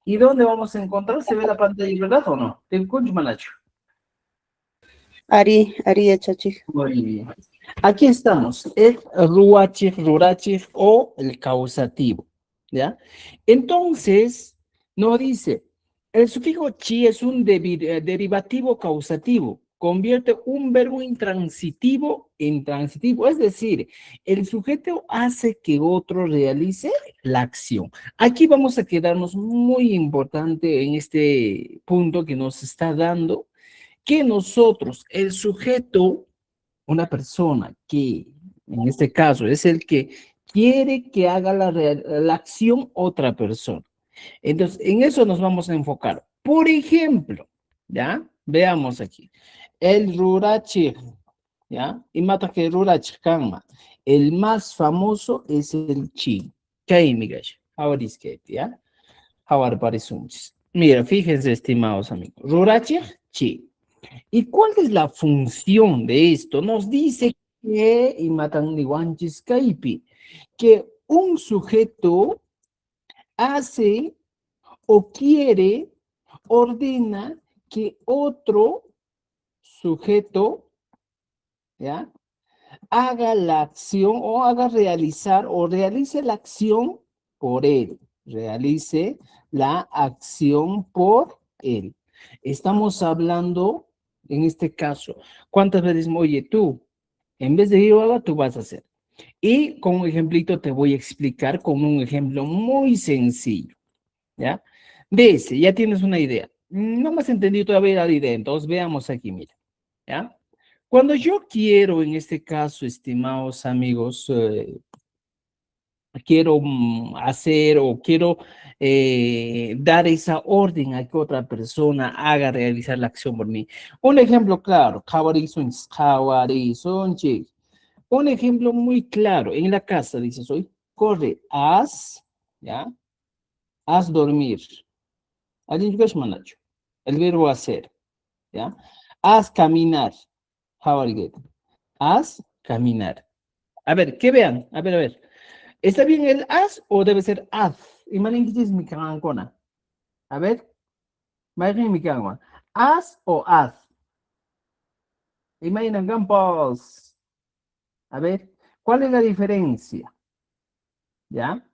¿Y dónde vamos a encontrar? ¿Se ve la pantalla, verdad o no? Te escucho, Manacho. Ari yachachik. Muy bien. Aquí estamos, el ruachik, rurachik o el causativo, ¿ya? Entonces, nos dice, el sufijo chi es un derivativo causativo, convierte un verbo intransitivo en transitivo, es decir, el sujeto hace que otro realice la acción. Aquí vamos a quedarnos muy importante en este punto que nos está dando, que nosotros, el sujeto, una persona que en este caso es el que quiere que haga la acción otra persona. Entonces, en eso nos vamos a enfocar. Por ejemplo, ¿ya? Veamos aquí. El Rurachir, ¿ya? Y mata que Rurachir Kanma. El más famoso es el Chi. ¿Qué migash? Ahora es que, ¿ya? Ahora parece un chis. Mira, fíjense, estimados amigos. Rurachir, Chi. ¿Y cuál es la función de esto? Nos dice que, y matan niwanchis kaipi, que un sujeto hace o quiere, ordena que otro sujeto, ¿ya? Haga la acción o haga realizar o realice la acción por él. Realice la acción por él. Estamos hablando, en este caso, ¿cuántas veces, oye, tú, en vez de yo haga, tú vas a hacer? Y con un ejemplito te voy a explicar con un ejemplo muy sencillo, ¿ya? De ese, ya tienes una idea. No me has entendido todavía la idea, entonces veamos aquí, mira, ¿ya? Cuando yo quiero, en este caso, estimados amigos, quiero hacer o quiero dar esa orden a que otra persona haga realizar la acción por mí. Un ejemplo claro, un ejemplo muy claro, en la casa dices hoy, corre, haz, ¿ya? Haz dormir. ¿Alguien yugash manacho? El verbo hacer, ¿ya? Haz caminar. How are you? Haz caminar. A ver, ¿qué vean? A ver. ¿Está bien el haz o debe ser haz? Y es mi cana. A ver, imaginen mi cana. ¿Haz o haz? Imaginen campos. A ver, ¿cuál es la diferencia? ¿Ya?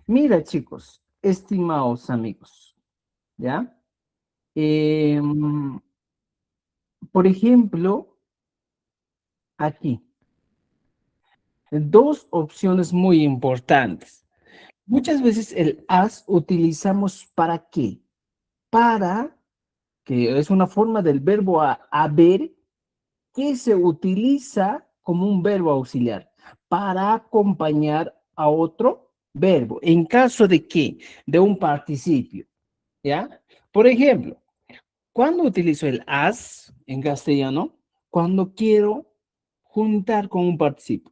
Mira, chicos, estimados amigos, ¿ya? Em, por ejemplo, aquí, dos opciones muy importantes. Muchas veces el as utilizamos para qué? Para, que es una forma del verbo haber, que se utiliza como un verbo auxiliar para acompañar a otro verbo. ¿En caso de qué? De un participio, ¿ya? Por ejemplo, ¿cuándo utilizo el as en castellano? Cuando quiero juntar con un participio.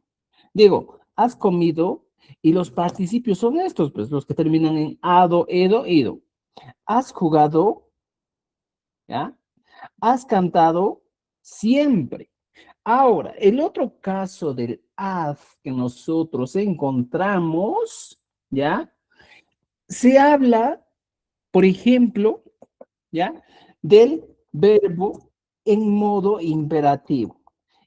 Digo, has comido y los participios son estos, pues los que terminan en ado, edo, ido. Has jugado, ¿ya? Has cantado siempre. Ahora, el otro caso del has que nosotros encontramos, ¿ya? Se habla, por ejemplo, ¿ya? Del verbo en modo imperativo.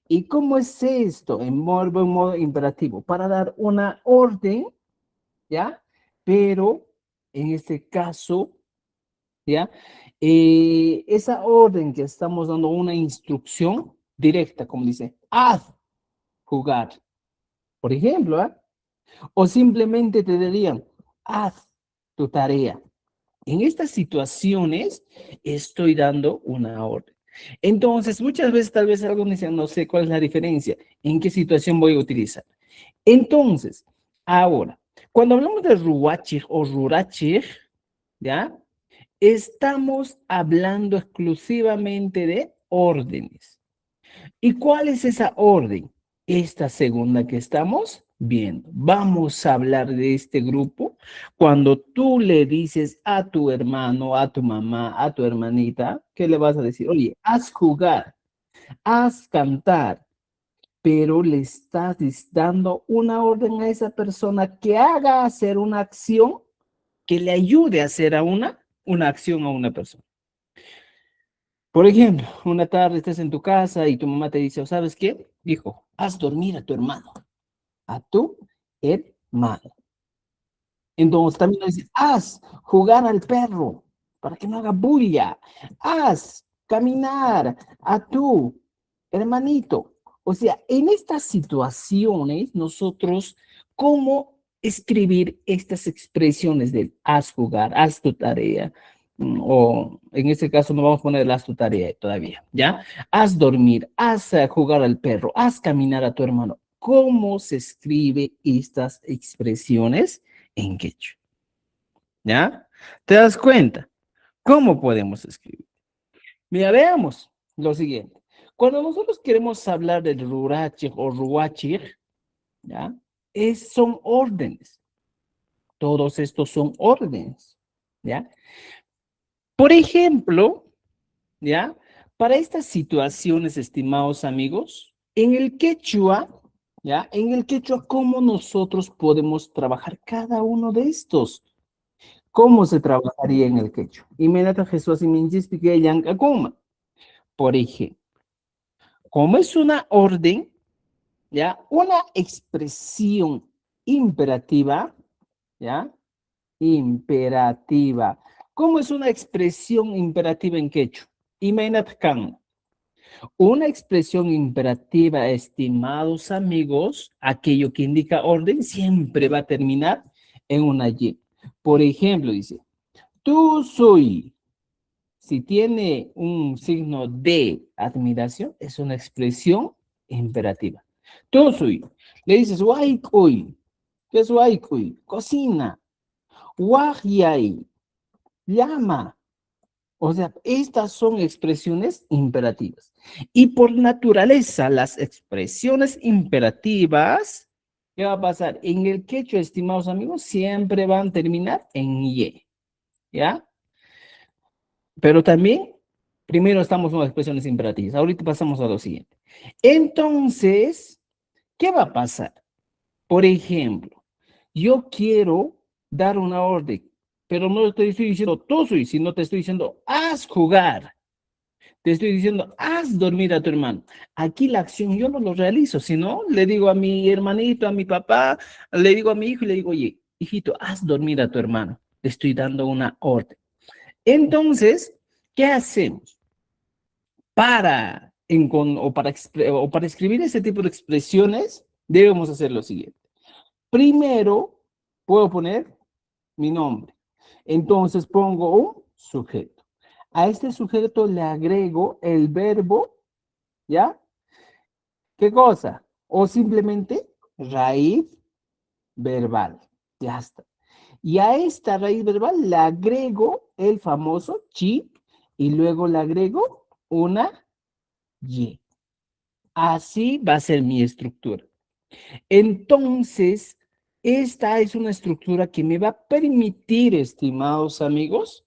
¿Y cómo es esto en modo imperativo? Para dar una orden, ¿ya? Pero en este caso, ¿ya? Esa orden que estamos dando una instrucción directa, como dice, haz jugar, por ejemplo, ¿eh? O simplemente te dirían, haz tu tarea. En estas situaciones estoy dando una orden. Entonces, muchas veces tal vez algo dicen, no sé cuál es la diferencia, en qué situación voy a utilizar. Entonces, ahora, cuando hablamos de ruachir o rurachir, ¿ya? Estamos hablando exclusivamente de órdenes. ¿Y cuál es esa orden? Esta segunda que estamos viendo. Vamos a hablar de este grupo cuando tú le dices a tu hermano, a tu mamá, a tu hermanita, ¿qué le vas a decir? Oye, haz jugar, haz cantar, pero le estás dando una orden a esa persona que haga hacer una acción que le ayude a hacer a una una acción a una persona. Por ejemplo, una tarde estás en tu casa y tu mamá te dice, ¿sabes qué? Hijo, haz dormir a tu hermano, a tu hermano. Entonces también dice, haz jugar al perro para que no haga bulla. Haz caminar a tu hermanito. O sea, en estas situaciones, nosotros, ¿cómo escribir estas expresiones del haz jugar, haz tu tarea? O en este caso no vamos a poner el haz tu tarea todavía, ¿ya? Haz dormir, haz jugar al perro, haz caminar a tu hermano. ¿Cómo se escribe estas expresiones en quechua? ¿Ya? ¿Te das cuenta? ¿Cómo podemos escribir? Mira, veamos lo siguiente. Cuando nosotros queremos hablar del rurachir o ruachir, ¿ya? Son órdenes. Todos estos son órdenes, ¿ya? Por ejemplo, ¿ya? Para estas situaciones, estimados amigos, en el quechua, ¿ya? En el quechua, ¿cómo nosotros podemos trabajar cada uno de estos? ¿Cómo se trabajaría en el quechua? Inmediata Jesús y Minjispi que Yankakuma. Por ejemplo, como es una orden, ¿ya? Una expresión imperativa, ¿ya? Imperativa. ¿Cómo es una expresión imperativa en quechua? Imagínate, una expresión imperativa, estimados amigos, aquello que indica orden siempre va a terminar en una Y. Por ejemplo, dice, tú soy. Si tiene un signo de admiración, es una expresión imperativa. Tú soy. Le dices, waikuy. ¿Qué es waikuy? Cocina. Wahyay. Llama. O sea, estas son expresiones imperativas. Y por naturaleza, las expresiones imperativas, ¿qué va a pasar? En el quechua, estimados amigos, siempre van a terminar en Y. ¿Ya? Pero también, primero estamos con las expresiones imperativas. Ahorita pasamos a lo siguiente. Entonces, ¿qué va a pasar? Por ejemplo, yo quiero dar una orden, pero no te estoy diciendo tú soy, sino te estoy diciendo haz jugar. Te estoy diciendo haz dormir a tu hermano. Aquí la acción yo no lo realizo, sino le digo a mi hermanito, a mi papá, le digo a mi hijo y le digo, oye, hijito, haz dormir a tu hermano. Te estoy dando una orden. Entonces, ¿qué hacemos? O para escribir ese tipo de expresiones, debemos hacer lo siguiente. Primero, puedo poner mi nombre. Entonces pongo un sujeto. A este sujeto le agrego el verbo, ¿ya? ¿Qué cosa? O simplemente raíz verbal. Ya está. Y a esta raíz verbal le agrego el famoso chi y luego le agrego una y. Así va a ser mi estructura. Entonces, esta es una estructura que me va a permitir, estimados amigos,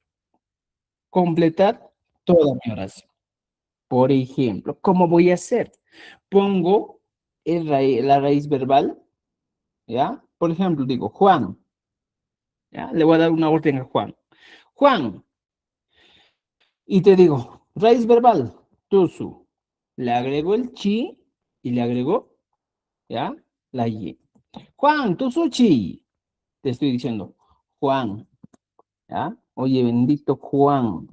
completar toda mi oración. Por ejemplo, ¿cómo voy a hacer? Pongo la raíz verbal, ¿ya? Por ejemplo, digo Juan, ¿ya? Le voy a dar una orden a Juan. Juan, y te digo, raíz verbal, tusu. Le agrego el chi y le agrego, ¿ya? La y. Juan, tusuchi. Te estoy diciendo, Juan, ¿ya? Oye, bendito Juan,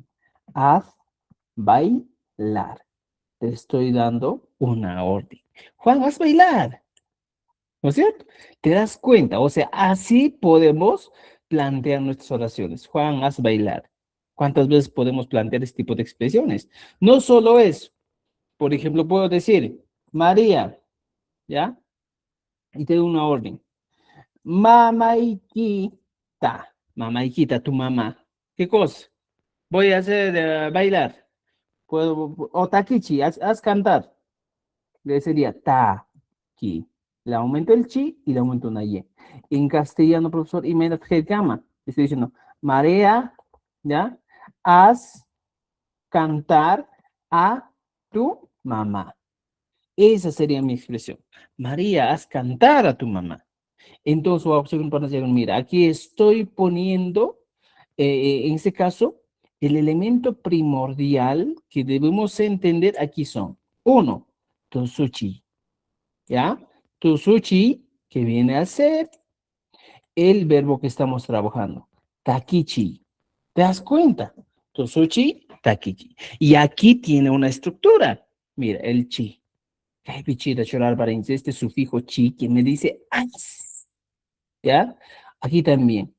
haz bailar. Te estoy dando una orden. Juan, haz bailar. ¿No es cierto? ¿Te das cuenta? O sea, así podemos plantear nuestras oraciones. Juan, haz bailar. ¿Cuántas veces podemos plantear este tipo de expresiones? No solo eso. Por ejemplo, puedo decir, María, ¿ya? Y te doy una orden. Mamaiquita. Mamaiquita, tu mamá. ¿Qué cosa? Voy a hacer bailar. Puedo, o taquichi, haz cantar. Le sería ta-ki. Le aumento el chi y le aumento una y. En castellano, profesor, y me llama. Estoy diciendo, María, ¿ya? Haz cantar a tu mamá. Esa sería mi expresión. María, haz cantar a tu mamá. Entonces, voy a observar, mira, aquí estoy poniendo en este caso, el elemento primordial que debemos entender aquí son, uno, tosuchi, ¿ya? Tosuchi, que viene a ser el verbo que estamos trabajando, takichi. ¿Te das cuenta? Tosuchi, takichi. Y aquí tiene una estructura. Mira, el chi. Ay, pichira, chorar para este sufijo chi que me dice as, ¿ya? Aquí también.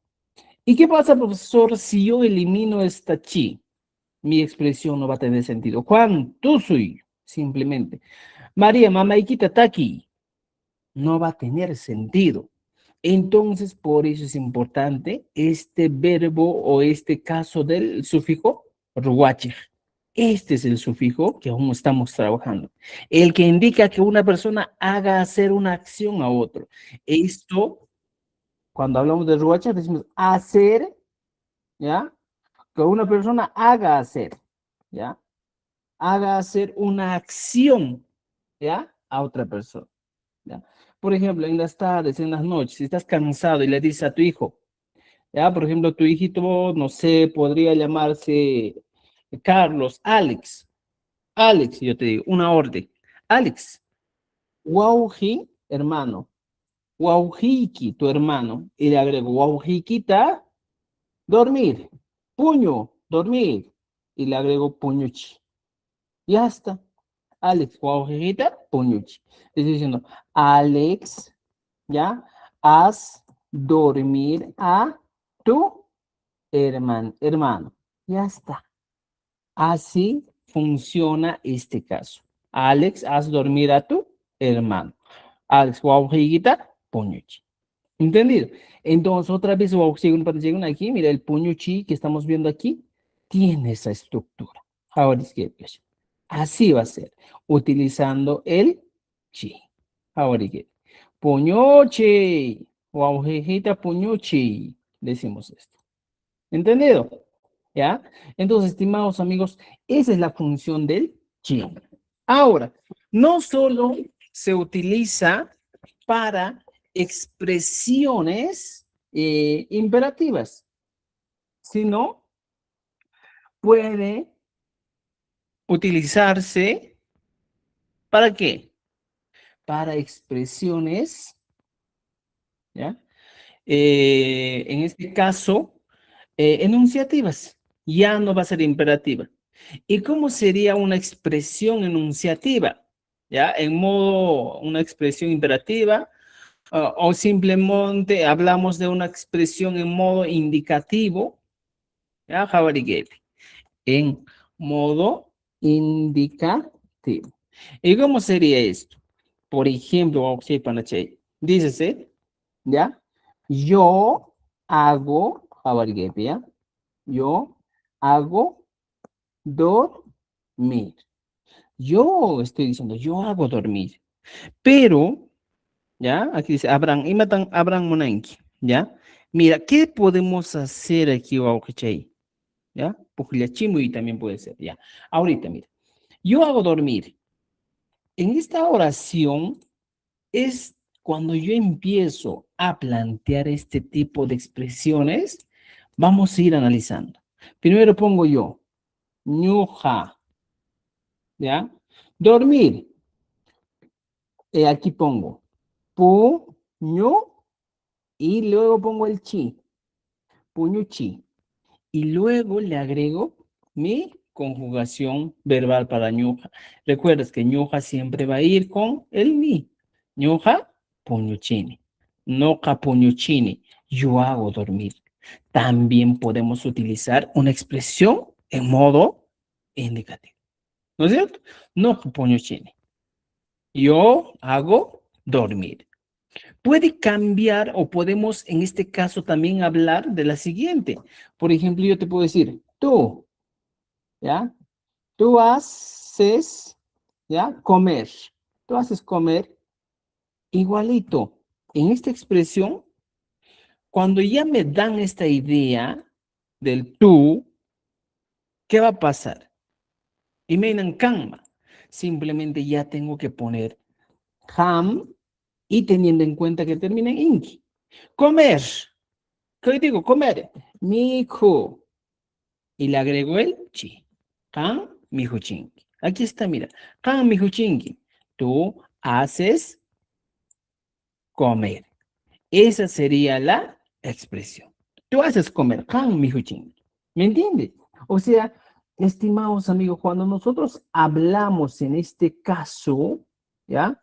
¿Y qué pasa, profesor, si yo elimino esta chi? Mi expresión no va a tener sentido. Juan, tú soy, simplemente. María, mamá, está aquí. No va a tener sentido. Entonces, por eso es importante este verbo o este caso del sufijo ruache. Este es el sufijo que aún estamos trabajando. El que indica que una persona haga hacer una acción a otro. Esto, cuando hablamos de ruache, decimos hacer, ¿ya? Que una persona haga hacer, ¿ya? Haga hacer una acción, ¿ya? A otra persona, ¿ya? Por ejemplo, en las tardes, en las noches, si estás cansado y le dices a tu hijo, ¿ya? Por ejemplo, tu hijito, no sé, podría llamarse Carlos, Alex. Alex, yo te digo, una orden. Alex, Wauji, hermano. Waujiki, tu hermano. Y le agrego, Waujikita, dormir. Puño, dormir. Y le agrego puñuchi. Ya está. Alex, Waujikita, puñuchi. Estoy diciendo, Alex, ¿ya? Haz dormir a tu hermano. Ya está. Así funciona este caso. Alex, haz dormir a tu hermano. Alex, wow, higuita, puñuchi. ¿Entendido? Entonces, otra vez, wow, llegan aquí, mira, el puñuchi que estamos viendo aquí tiene esa estructura. Ahora es que, pues, así va a ser, utilizando el chi. Ahora es que, puñuchi, wow, higuita, puñuchi. Decimos esto. ¿Entendido? ¿Ya? Entonces, estimados amigos, esa es la función del chi. Ahora, no solo se utiliza para expresiones imperativas, sino puede utilizarse ¿para qué? Para expresiones, ¿ya? En este caso, enunciativas. Ya no va a ser imperativa. ¿Y cómo sería una expresión enunciativa? ¿Ya? En modo, una expresión imperativa, o simplemente hablamos de una expresión en modo indicativo, ¿ya? Javariguete, en modo indicativo. ¿Y cómo sería esto? Por ejemplo, dícese, ¿ya? Yo hago, javariguete, ¿ya? Yo hago dormir. Yo estoy diciendo, yo hago dormir, pero, ¿ya? Aquí dice Abraham, imatan Abraham Monanki, ¿ya? Mira, ¿qué podemos hacer aquí, Waukichay? ¿Ya? Pujilachimu también puede ser, ¿ya? Ahorita, mira, yo hago dormir. En esta oración es cuando yo empiezo a plantear este tipo de expresiones, vamos a ir analizando. Primero pongo yo, ñuja, ¿ya? Dormir. Aquí pongo puño y luego pongo el chi, puño chi. Y luego le agrego mi conjugación verbal para ñuja. Recuerdas que ñuja siempre va a ir con el mi. ñuja, puñuchini. Noca puñuchini. Yo hago dormir. También podemos utilizar una expresión en modo indicativo. ¿No es cierto? Noca puñuchini. Yo hago dormir. Puede cambiar o podemos en este caso también hablar de la siguiente. Por ejemplo, yo te puedo decir, tú, ¿ya? Tú haces, ¿ya? Comer. Tú haces comer igualito. En esta expresión, cuando ya me dan esta idea del tú, ¿qué va a pasar? Y me canma. Simplemente ya tengo que poner ham y teniendo en cuenta que termina en inki. Comer. ¿qué digo? Comer. Mijo. Y le agrego el chi. Kan mijo chingi. Aquí está, mira. Kan mijo chingi. Tú haces comer. Esa sería la expresión. Tú haces comer. Kan mijo chingi. ¿Me entiendes? O sea, estimados amigos, cuando nosotros hablamos en este caso, ¿ya?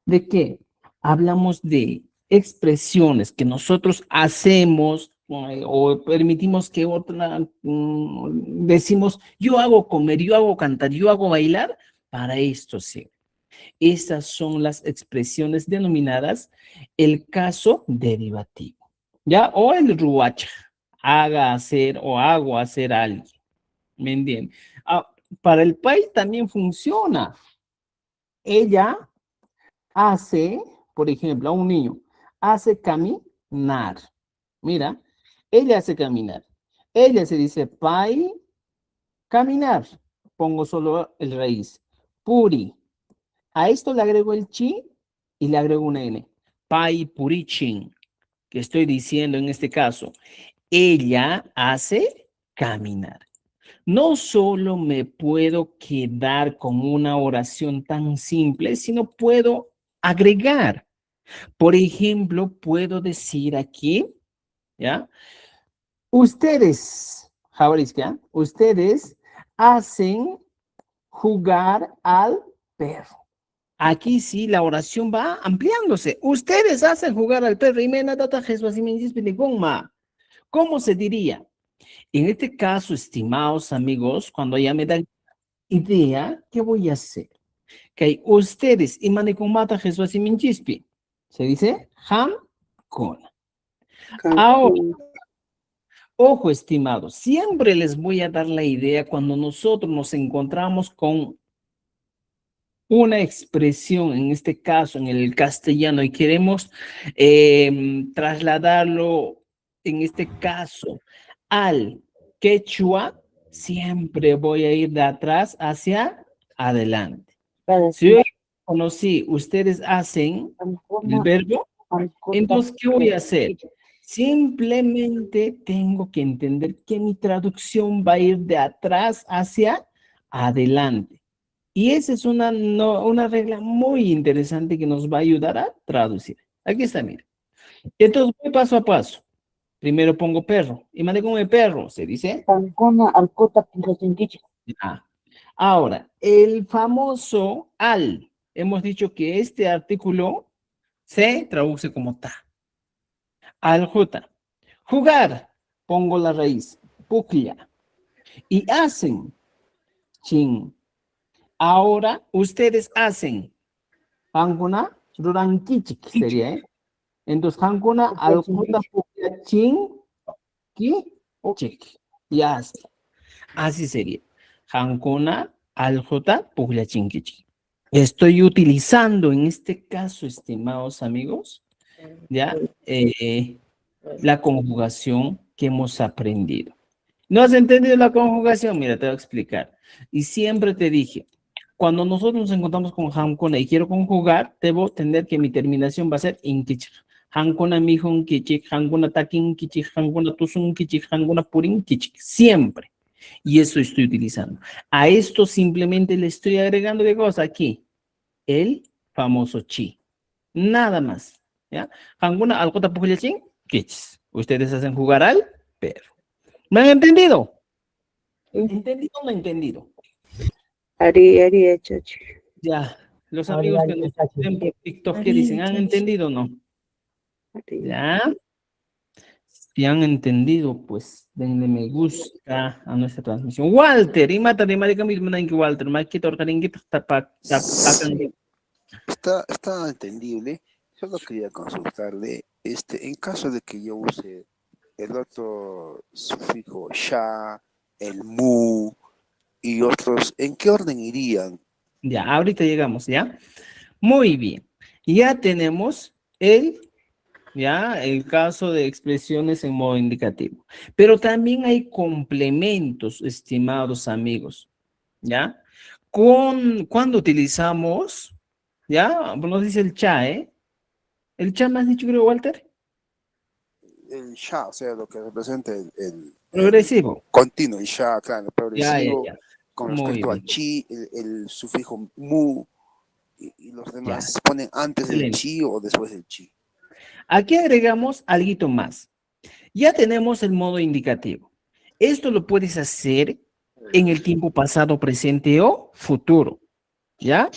¿De qué? Hablamos de expresiones que nosotros hacemos o permitimos que otra, decimos, yo hago comer, yo hago cantar, yo hago bailar, para esto sí. Esas son las expresiones denominadas el caso derivativo, ¿ya? O el ruacha, haga hacer o hago hacer a alguien, ¿me entienden? Ah, para el país también funciona. Ella hace, por ejemplo, a un niño, hace caminar. Mira, ella hace caminar. Ella se dice pai, caminar. Pongo solo el raíz. Puri. A esto le agrego el chi y le agrego una n. Pai purichin, que estoy diciendo en este caso. Ella hace caminar. No solo me puedo quedar con una oración tan simple, sino puedo agregar. Por ejemplo, puedo decir aquí, ¿ya? Ustedes, Javarisca, ustedes hacen jugar al perro. Aquí sí la oración va ampliándose. Ustedes hacen jugar al perro. Y me nada Jesús y me dice, ¿cómo se diría? En este caso, estimados amigos, cuando ya me dan idea, ¿qué voy a hacer? Que ustedes, y mata Jesús y me se dice ham con. Ahora, ojo, estimados, siempre les voy a dar la idea cuando nosotros nos encontramos con una expresión, en este caso en el castellano, y queremos trasladarlo, en este caso, al quechua, siempre voy a ir de atrás hacia adelante. Si yo conocí, ustedes hacen el verbo, entonces, ¿qué voy a hacer? Simplemente tengo que entender que mi traducción va a ir de atrás hacia adelante. Y esa es una regla muy interesante que nos va a ayudar a traducir. Aquí está, mira. Entonces, voy paso a paso. Primero pongo perro. Y mandé con el perro, se dice. Ah. Ahora, el famoso al. Hemos dicho que este artículo se traduce como ta. Al J. Jugar. Pongo la raíz. Puclia. Y hacen. Chin. Ahora, ustedes hacen. Hanguna. Rurankichik sería, ¿eh? Entonces, Hanguna al J. Puclia. Chin. Ki. Chik. Ya está. Así sería. Hanguna al J. Puclia. Chin. Ki. Chik. Estoy utilizando en este caso, estimados amigos, ya, la conjugación que hemos aprendido. ¿No has entendido la conjugación? Mira, te voy a explicar. Y siempre te dije, cuando nosotros nos encontramos con Hankona y quiero conjugar, debo entender que mi terminación va a ser inkichik. Hankona mihon kichik, Hankona takin kichik, Hankona tusun kichik, Hankona purin kichik. Siempre. Y eso estoy utilizando. A esto simplemente le estoy agregando de cosa aquí. El famoso chi. Nada más. ¿Ya? Hankona algota pujilachin, kichis. Ustedes hacen jugar al perro. ¿Me han entendido? ¿Entendido o no entendido? Ya, los amigos que nos ven por TikTok, ¿qué dicen? ¿Han entendido o no? Ya, si han entendido, pues denle me gusta a nuestra transmisión. Walter, y mata de marica mismo, que Walter, más que torcaringuito, Está entendible. Solo quería consultarle, en caso de que yo use el otro sufijo sha, el mu y otros, ¿en qué orden irían? Ya, ahorita llegamos, ¿ya? Muy bien. Ya tenemos el caso de expresiones en modo indicativo. Pero también hay complementos, estimados amigos, ¿ya? Cuando utilizamos, ¿ya? Nos dice el cha, ¿eh? ¿El cha me has dicho, creo, Walter? el sha, o sea, lo que representa el Progresivo. continuo, el sha, claro, el Ya, ya, progresivo, ya. con Muy respecto a bien. chi, el sufijo mu, y los Ya. demás se ponen antes del Excelente. chi o después del chi. Aquí agregamos algo más. Ya tenemos el modo indicativo. Esto lo puedes hacer en el tiempo pasado, presente o futuro. ¿Ya?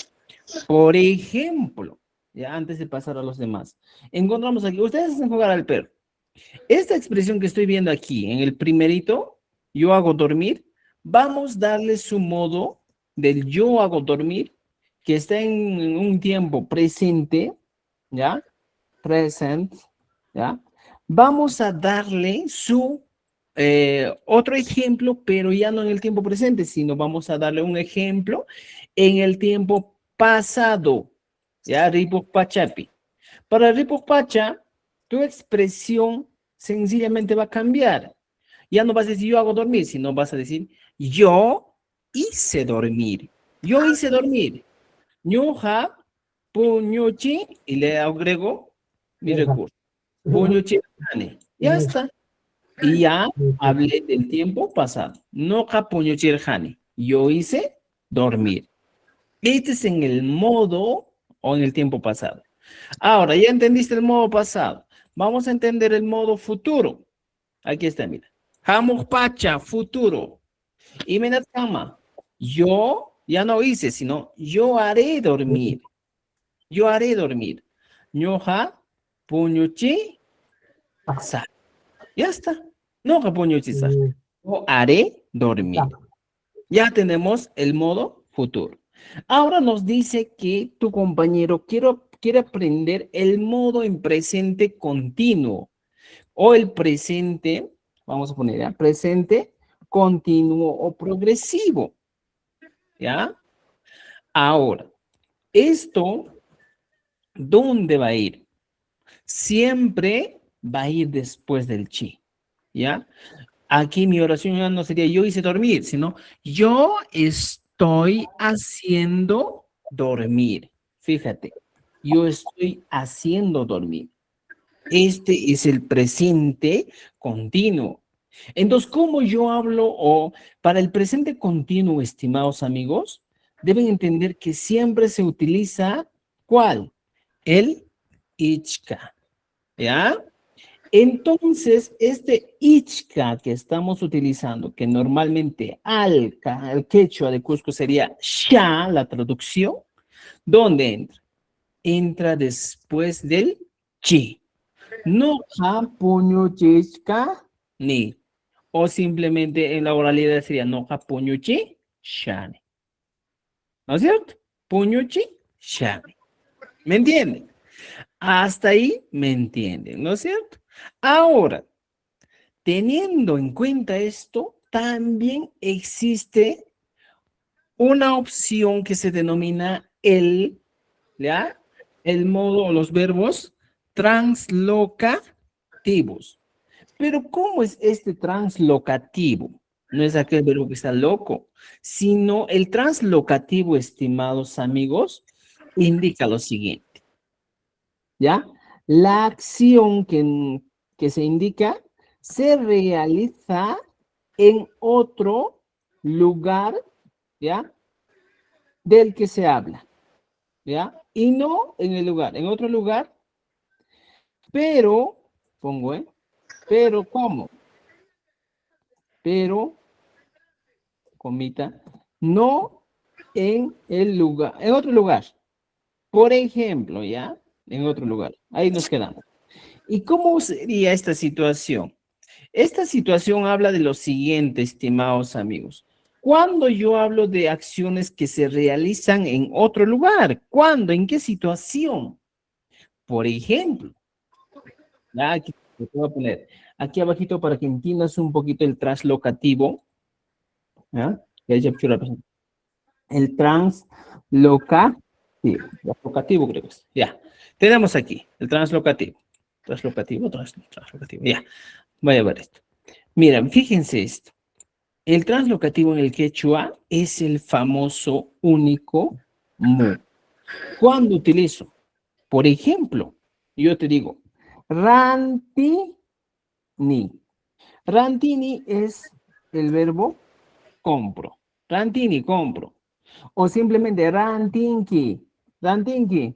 Por ejemplo, ya antes de pasar a los demás, encontramos aquí, ustedes hacen jugar al perro. Esta expresión que estoy viendo aquí, en el primerito, yo hago dormir, vamos a darle su modo del yo hago dormir, que está en un tiempo presente, ¿ya? Present, ¿ya? Vamos a darle su otro ejemplo, pero ya no en el tiempo presente, sino vamos a darle un ejemplo en el tiempo pasado, ¿ya? Ripos Pachapi. Para Ripos Pacha, tu expresión sencillamente va a cambiar. Ya no vas a decir yo hago dormir, sino vas a decir yo hice dormir. Yo hice dormir. Ñuja, puñuchi, y le agrego mi recurso. Puñuchi, ya está. Y ya hablé del tiempo pasado. No puñuchi, yo hice dormir. Este es en el modo o en el tiempo pasado. Ahora, ya entendiste el modo pasado. Vamos a entender el modo futuro. Aquí está, mira. Hamuk pacha, futuro. Y menatama. Yo ya no hice, sino yo haré dormir. Yo haré dormir. Ñoja, puñuchi, sa. Ya está. Noja, puñuchi, sa. Yo haré dormir. Ya tenemos el modo futuro. Ahora nos dice que tu compañero quiere aprender el modo en presente continuo o el presente, vamos a poner, ¿ya? Presente continuo o progresivo. ¿Ya? Ahora, esto, ¿dónde va a ir? Siempre va a ir después del chi. ¿Ya? Aquí mi oración ya no sería yo hice dormir, sino yo estoy haciendo dormir. Fíjate, yo estoy haciendo dormir. Este es el presente continuo. Entonces, ¿cómo yo hablo o para el presente continuo, estimados amigos, deben entender que siempre se utiliza ¿cuál? El ichka, ¿ya? Entonces, este ichka que estamos utilizando, que normalmente alca, el quechua de Cusco sería sha, la traducción, ¿dónde entra? Entra después del chi. No ha puño chichka ni. O simplemente en la oralidad sería no ha puño chi shane. ¿No es cierto? Puño chi shane. ¿Me entienden? Hasta ahí me entienden, ¿no es cierto? Ahora, teniendo en cuenta esto, también existe una opción que se denomina ¿ya? El modo o los verbos translocativos. Pero ¿cómo es este translocativo? No es aquel verbo que está loco, sino el translocativo, estimados amigos, indica lo siguiente, ¿ya? La acción que se indica se realiza en otro lugar, ¿ya? Del que se habla, ¿ya? Y no en el lugar, en otro lugar, pero, pongo, ¿eh? Pero, ¿cómo? Pero, comita, no en el lugar, en otro lugar. Por ejemplo, ¿ya? En otro lugar. Ahí nos quedamos. ¿Y cómo sería esta situación? Esta situación habla de lo siguiente, estimados amigos. Cuando yo hablo de acciones que se realizan en otro lugar, ¿cuándo? ¿En qué situación? Por ejemplo, ya aquí te voy a poner aquí abajito para que entiendas un poquito el translocativo, ¿ya? Que es el translocativo, translocativo creo que es, ya. Tenemos aquí el translocativo, translocativo, ya. Voy a ver esto. Miren, fíjense esto. El translocativo en el quechua es el famoso único mu. ¿Cuándo utilizo? Por ejemplo, yo te digo, ranti ni. Rantini es el verbo compro. Rantini, compro. O simplemente rantinki. Rantinki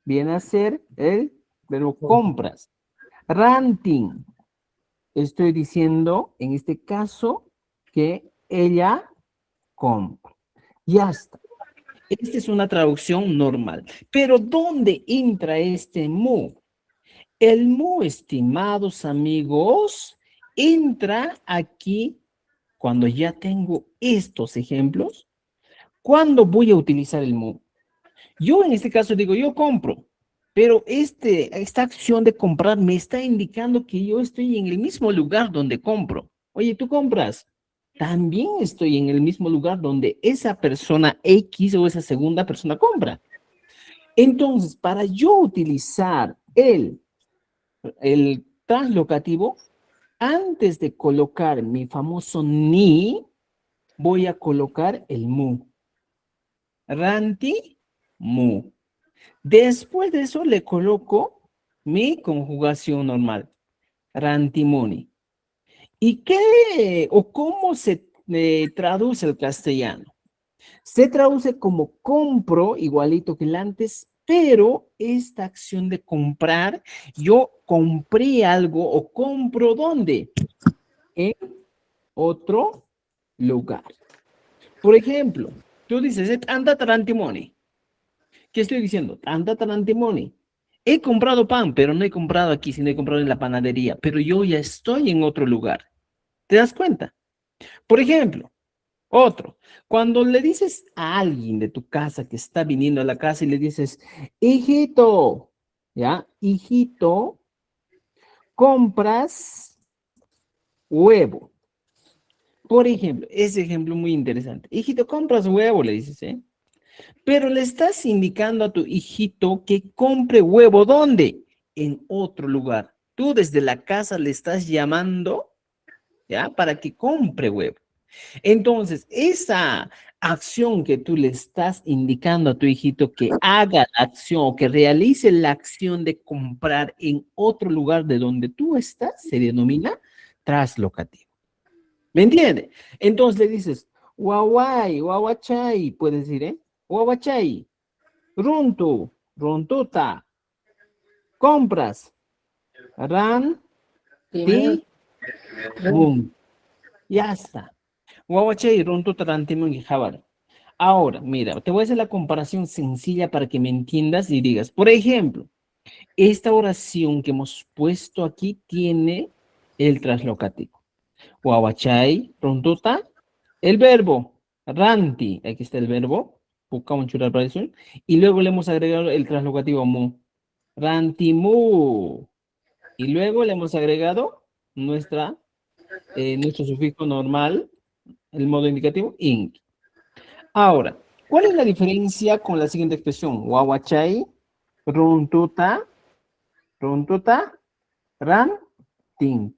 viene a ser el verbo compras. Ranting. Estoy diciendo, en este caso, que ella compra. Ya está. Esta es una traducción normal. Pero ¿dónde entra este mu? El mu, estimados amigos, entra aquí cuando ya tengo estos ejemplos. ¿Cuándo voy a utilizar el mu? Yo en este caso digo, yo compro, pero esta acción de comprar me está indicando que yo estoy en el mismo lugar donde compro. Oye, ¿tú compras? También estoy en el mismo lugar donde esa persona X o esa segunda persona compra. Entonces, para yo utilizar el translocativo, antes de colocar mi famoso ni, voy a colocar el mu. Ranti, mu. Después de eso le coloco mi conjugación normal. Rantimoni. ¿Y qué o cómo se traduce el castellano? Se traduce como compro, igualito que el antes, pero esta acción de comprar, yo compré algo o compro ¿dónde? En otro lugar. Por ejemplo, tú dices, anda tarantimoni. ¿Qué estoy diciendo? Anda tarantimoni. He comprado pan, pero no he comprado aquí, sino he comprado en la panadería, pero yo ya estoy en otro lugar. ¿Te das cuenta? Por ejemplo, otro, cuando le dices a alguien de tu casa que está viniendo a la casa y le dices, hijito, ¿ya? Hijito, compras huevo. Por ejemplo, ese ejemplo muy interesante. Hijito, compras huevo, le dices, ¿eh? Pero le estás indicando a tu hijito que compre huevo. ¿Dónde? En otro lugar. Tú desde la casa le estás llamando, ¿ya? Para que compre huevo. Entonces, esa acción que tú le estás indicando a tu hijito que haga la acción o que realice la acción de comprar en otro lugar de donde tú estás, se denomina traslocativo. ¿Me entiende? Entonces le dices, guaguay, guaguachay, puedes decir, ¿eh? Guaguachay, runtu, runtuta, compras, ran, ti, mum. Ya está. Guaguachay, runtuta, ran, ti, mum, y jabar. Ahora, mira, te voy a hacer la comparación sencilla para que me entiendas y digas, por ejemplo, esta oración que hemos puesto aquí tiene el traslocativo. Guaguachay, runtuta, el verbo, ranti, aquí está el verbo, y luego le hemos agregado el translocativo mu, rantimu, y luego le hemos agregado nuestro sufijo normal, el modo indicativo, ing. Ahora, ¿cuál es la diferencia con la siguiente expresión? Guaguachay, runtuta, runtuta, ranting.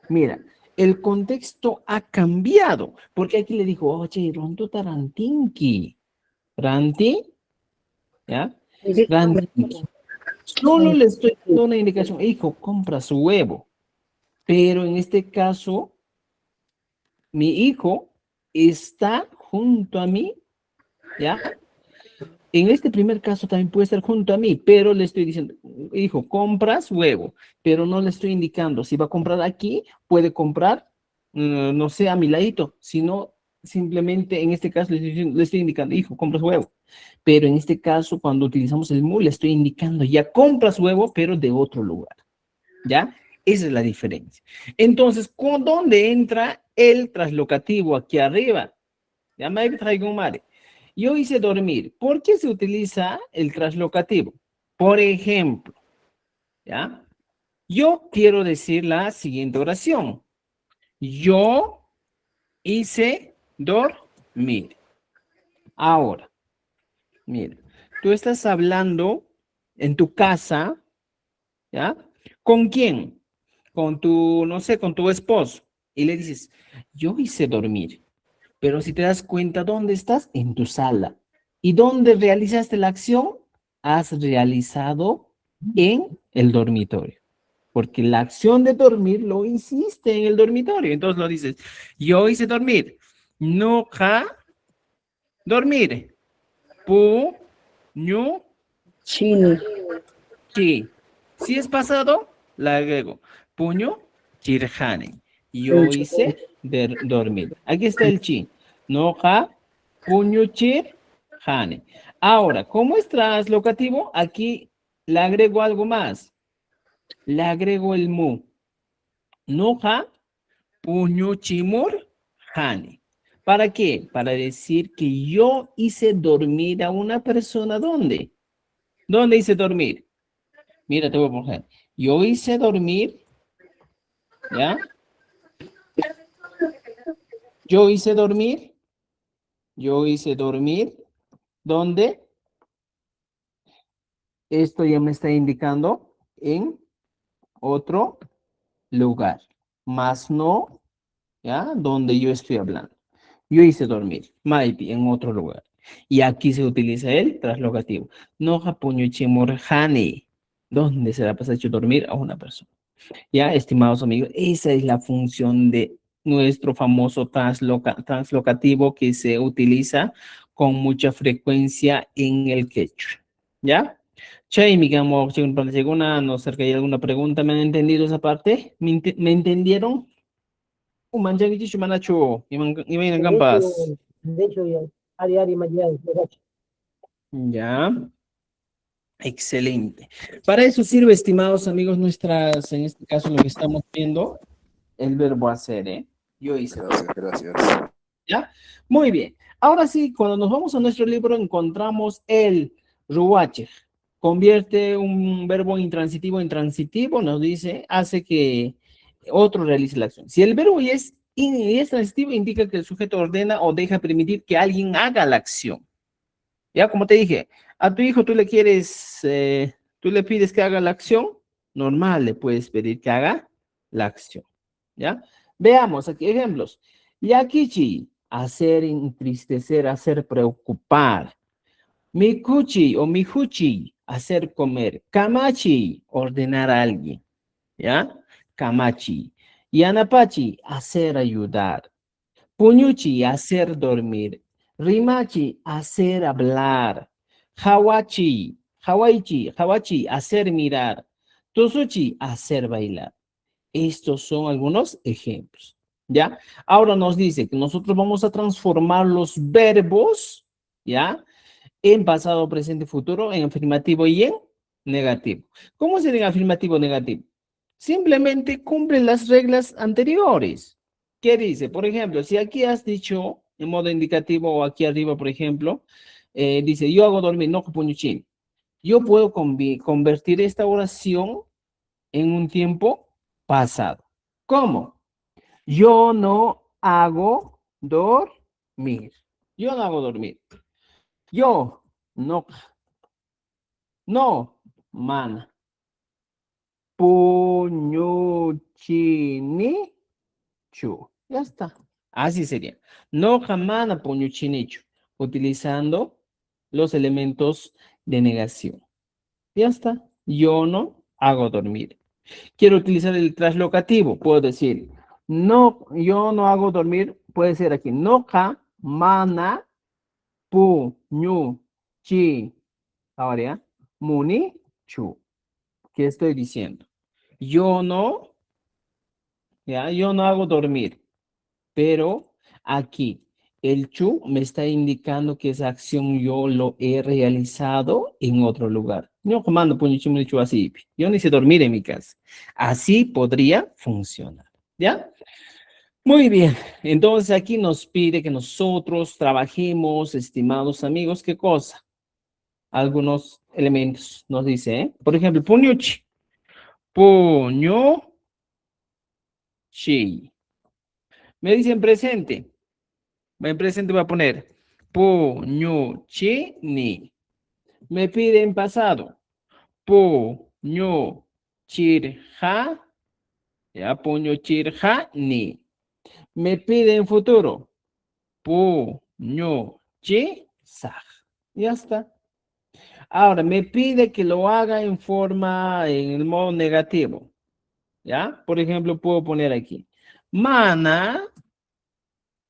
Mira, el contexto ha cambiado, porque aquí le dijo, oye, runtuta rantinki. Ranti, ¿ya? Rantinki. Solo le estoy dando una indicación, hijo, compra su huevo. Pero en este caso, mi hijo está junto a mí, ¿ya? En este primer caso también puede estar junto a mí, pero le estoy diciendo, hijo, compras huevo, pero no le estoy indicando si va a comprar aquí, puede comprar, no sé, a mi ladito, sino simplemente en este caso le estoy indicando, hijo, compras huevo. Pero en este caso, cuando utilizamos el mu, le estoy indicando, ya compras huevo, pero de otro lugar, ¿ya? Esa es la diferencia. Entonces, ¿dónde entra el traslocativo aquí arriba? Ya me traigo un mare. Yo hice dormir. ¿Por qué se utiliza el traslocativo? Por ejemplo, ¿ya? Yo quiero decir la siguiente oración. Yo hice dormir. Ahora, mira, tú estás hablando en tu casa, ¿ya? ¿Con quién? Con tu, no sé, con tu esposo. Y le dices, yo hice dormir. Pero si te das cuenta, ¿dónde estás? En tu sala. ¿Y dónde realizaste la acción? Has realizado en el dormitorio. porque la acción de dormir lo hiciste en el dormitorio. Entonces lo dices, yo hice dormir. Nuja, dormir. Pu, ñu, Chini. chi. Si es pasado, la agrego. Puño, chirjane. Yo Mucho. hice dormir. Aquí está el chi. Noja, puño, chirjane. Ahora, como es translocativo, aquí le agrego algo más. Le agrego el mu. Noja, puño, chimur, jane. ¿Para qué? Para decir que yo hice dormir a una persona. ¿Dónde? ¿Dónde hice dormir? Mira, te voy a poner. Yo hice dormir, ¿ya? Yo hice dormir. Yo hice dormir. ¿Dónde? Esto ya me está indicando en otro lugar. Más no, ¿ya? Donde yo estoy hablando. Yo hice dormir. Maybe en otro lugar. Y aquí se utiliza el translocativo. No japuño chimorjani. ¿Dónde se la pasa hecho dormir a una persona? Ya, estimados amigos, esa es la función de nuestro famoso translocativo que se utiliza con mucha frecuencia en el quechua. ¿Ya? Che, mi amor, no sé que hay alguna pregunta, ¿me han entendido esa parte? ¿Me entendieron? Manjang ichi shumanacho, iman gampas. De hecho, ya. Ari, mañana. Ya. Excelente. Para eso sirve, estimados amigos, en este caso lo que estamos viendo, el verbo hacer, ¿eh? Yo hice. Gracias, gracias. ¿Ya? Muy bien. Ahora sí, cuando nos vamos a nuestro libro encontramos el ruache. Convierte un verbo intransitivo en transitivo, nos dice, hace que otro realice la acción. Si el verbo es transitivo, indica que el sujeto ordena o deja permitir que alguien haga la acción. Ya, como te dije, a tu hijo tú le quieres, tú le pides que haga la acción, normal le puedes pedir que haga la acción. ¿Ya? Veamos aquí ejemplos. Yakichi, hacer entristecer, hacer preocupar. Mikuchi o mijuchi, hacer comer. Kamachi, ordenar a alguien. ¿Ya? Kamachi. Yanapachi, hacer ayudar. Puñuchi, hacer dormir. Rimachi, hacer hablar. Hawachi, hacer mirar. Tosuchi, hacer bailar. Estos son algunos ejemplos, ¿ya? Ahora nos dice que nosotros vamos a transformar los verbos, ¿ya? En pasado, presente, futuro, en afirmativo y en negativo. ¿Cómo se en afirmativo o negativo? Simplemente cumple las reglas anteriores. ¿Qué dice? Por ejemplo, si aquí has dicho en modo indicativo o aquí arriba, por ejemplo, dice, yo hago dormir, no puñuchín. Yo puedo convertir esta oración en un tiempo pasado. ¿Cómo? Yo no hago dormir. Yo no hago dormir. Yo no, no, mana. Puñuchinichu. Ya está. Así sería. No jamana puñuchinichu. Utilizando los elementos de negación. Ya está. Yo no hago dormir. Quiero utilizar el translocativo, puedo decir, no, yo no hago dormir, puede ser aquí, no ja, mana, pu, ñu, chi, ahora ya, muni, chu. ¿Qué estoy diciendo? Yo no, ya, yo no hago dormir, pero aquí el chu me está indicando que esa acción yo lo he realizado en otro lugar. Yo comando puño chu, chu así. Yo no hice dormir en mi casa. Así podría funcionar. ¿Ya? Muy bien. Entonces aquí nos pide que nosotros trabajemos, estimados amigos, ¿qué cosa? Algunos elementos nos dice, ¿eh? Por ejemplo, puñuchi. Puño chi. Me dicen presente. En presente voy a poner puñuchini. Me piden pasado. Puñuchirja. Ya, puñuchirja ni. Me piden futuro. Puñuchisa. Ya está. Ahora, me pide que lo haga en el modo negativo. ¿Ya? Por ejemplo, puedo poner aquí. Mana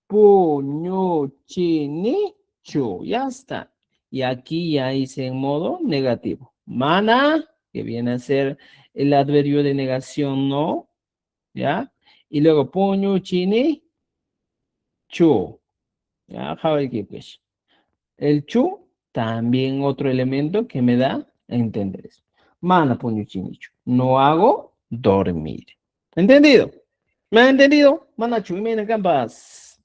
puñuchinichu. Ya está. Y aquí ya hice en modo negativo. Mana, que viene a ser el adverbio de negación, no. ¿Ya? Y luego puñuchinichu. ¿Ya? Jabalí, pues. El chu, también otro elemento que me da a entender eso. Mana puñuchinichu. No hago dormir. ¿Entendido? ¿Me han entendido? Mana chu, y campas.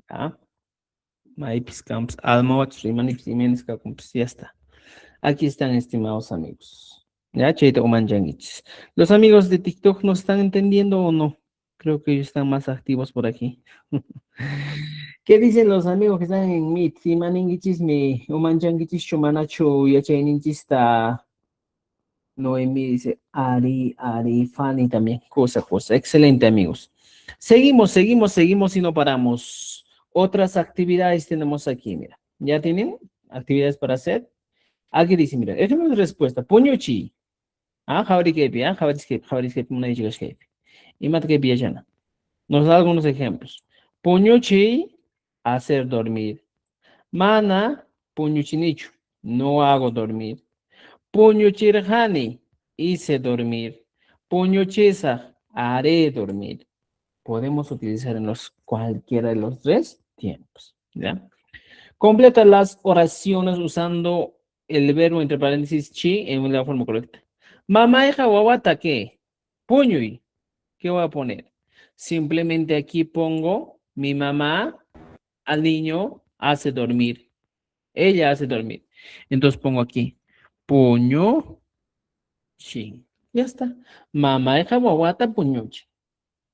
¿Ya? Maipis camps, almohach, rimanix, jiménez, pues ya está. Aquí están, estimados amigos. Ya, Cheito Omanjanguich. ¿Los amigos de TikTok nos están entendiendo o no? Creo que ellos están más activos por aquí. ¿Qué dicen los amigos que están en Meet? Si maningichis me, Omanjanguichis, Chumanacho, y Achaininchista. Noemi dice, Ari, Fanny también, cosa. Excelente, amigos. Seguimos y no paramos. Otras actividades tenemos aquí, mira. ¿Ya tienen actividades para hacer? Aquí dice, mira, esta es una respuesta. Puñuchi. Ah, Javarikepi, Javarikepi, una Javarikepi. Y Matkepi, Yachana. Nos da algunos ejemplos. Puñuchi, hacer dormir. Mana, puñuchinichu. No hago dormir. Puño chirjani, hice dormir. Puño chisa, haré dormir. Podemos utilizar en cualquiera de los tres tiempos. ¿Ya? Completa las oraciones usando el verbo entre paréntesis chi en la forma correcta. Mamá hija wawata ¿qué? Puño y ¿qué voy a poner? Simplemente aquí pongo mi mamá al niño hace dormir. Ella hace dormir. Entonces pongo aquí puño. Sí, ya está. Mamá es wawata puñuchi.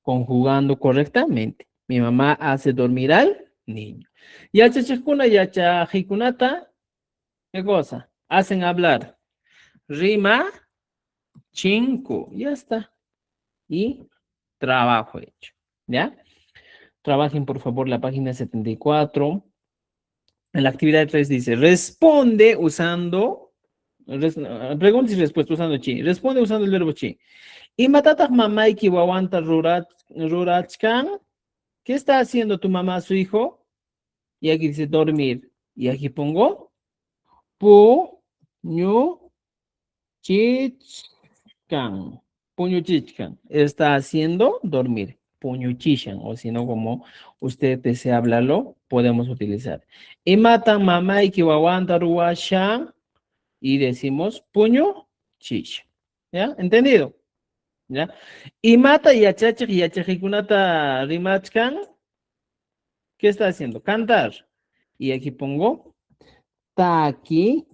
Conjugando correctamente. Mi mamá hace dormir al niño. Yacha chikuna, yacha jikunata. ¿Qué cosa? Hacen hablar. Rima, cinco. Ya está. Y trabajo hecho. ¿Ya? Trabajen por favor la página 74. En la actividad 3 dice, responde usando, preguntas y respuestas usando chi. Responde usando el verbo chi. Y matatas mamá y kiwawanta rurachkan. ¿Qué está haciendo tu mamá a su hijo? Y aquí dice dormir. Y aquí pongo pu, ñu, chichkan. Puño chichkan. Está haciendo dormir. Puño chichan. O si no, como usted desea hablarlo, podemos utilizar. Y matan mamá y kiwawanta ruwashan. Y decimos puño chichan. ¿Ya? ¿Entendido? ¿Ya? Y mata y yachachikunata rimachkan. ¿Qué está haciendo? Cantar. Y aquí pongo taki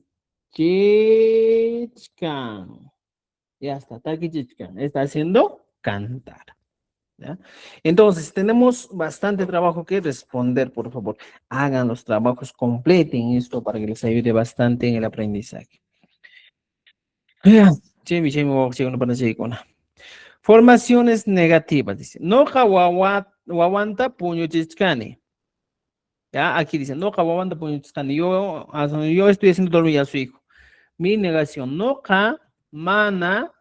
chichkan. Ya está, taki chichkan. Está haciendo cantar. ¿Ya? Entonces, tenemos bastante trabajo que responder, por favor. Hagan los trabajos, completen esto para que les ayude bastante en el aprendizaje. Formaciones negativas, dice. No wawanta puño chichkani. Ya, aquí dice, no wawanta puño chichkani. Yo estoy haciendo dormir a su hijo. Mi negación, no mana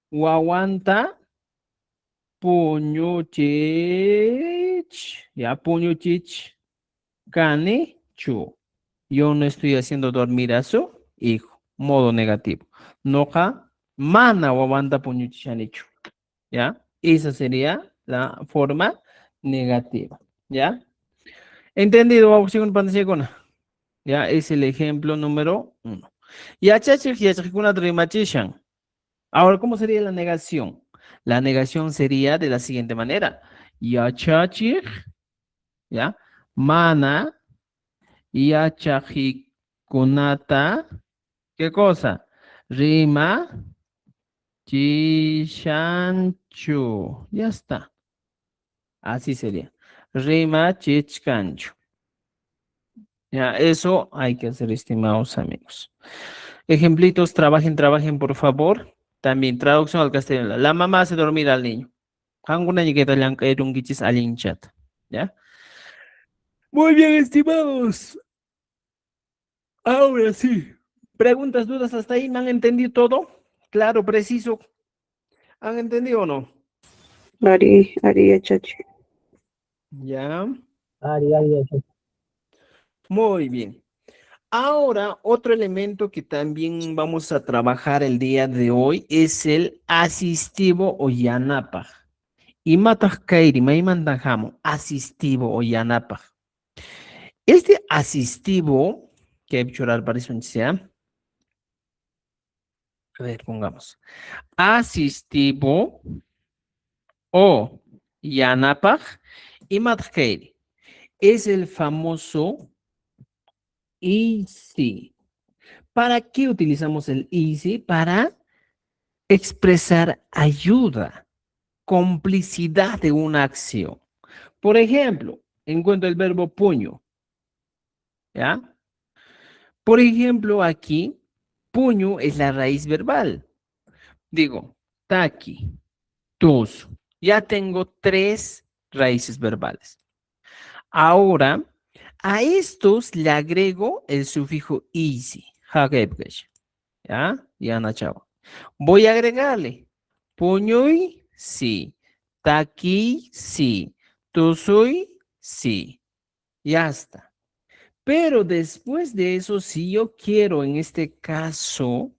wawanta puño chich. Ya, puño chich kani chu. Yo no estoy haciendo dormir a su hijo. Modo negativo. No mana wawanta puño chichani chu. ¿Ya? Esa sería la forma negativa, ¿ya? ¿Entendido? Vamos a pantalla con. Ya, es el ejemplo número 1. Ya, chachik, ya, chikuna, trimachishan. Ahora, ¿cómo sería la negación? La negación sería de la siguiente manera. Ya, chachik, ya, mana, ya, chajikunata, ¿qué cosa? Rima, chishanchu. Ya está. Así sería. Rima chichkanchu. Ya, eso hay que hacer, estimados amigos. Ejemplitos, trabajen, por favor. También, traducción al castellano. La mamá hace dormir al niño. Hanguna ñiqueta llanca erungichis alinchat. ¿Ya? Muy bien, estimados. Ahora sí, ¿Preguntas, dudas hasta ahí? ¿Me han entendido todo? Claro, preciso. ¿Han entendido o no? Ari, chachi. Ya. Ari, Muy bien. Ahora, otro elemento que también vamos a trabajar el día de hoy es el asistivo o yanapaj. Y mataj kairi, may mandajamo, asistivo o yanapaj. Este asistivo, que hay que chorar para eso, sea. A ver, pongamos. Asistivo o yanapaj y mataj kairi. Es el famoso easy. ¿Para qué utilizamos el easy? Para expresar ayuda, complicidad de una acción. Por ejemplo, encuentro el verbo puño, ¿ya? Por ejemplo, aquí, puño es la raíz verbal. Digo, taqui, tus. Ya tengo 3 raíces verbales. Ahora, a estos le agrego el sufijo easy. ¿Ya? Ya, Nachao. Voy a agregarle puñuy, sí. Taqui, sí. Tusuy, sí. Ya está. Pero después de eso, si yo quiero en este caso,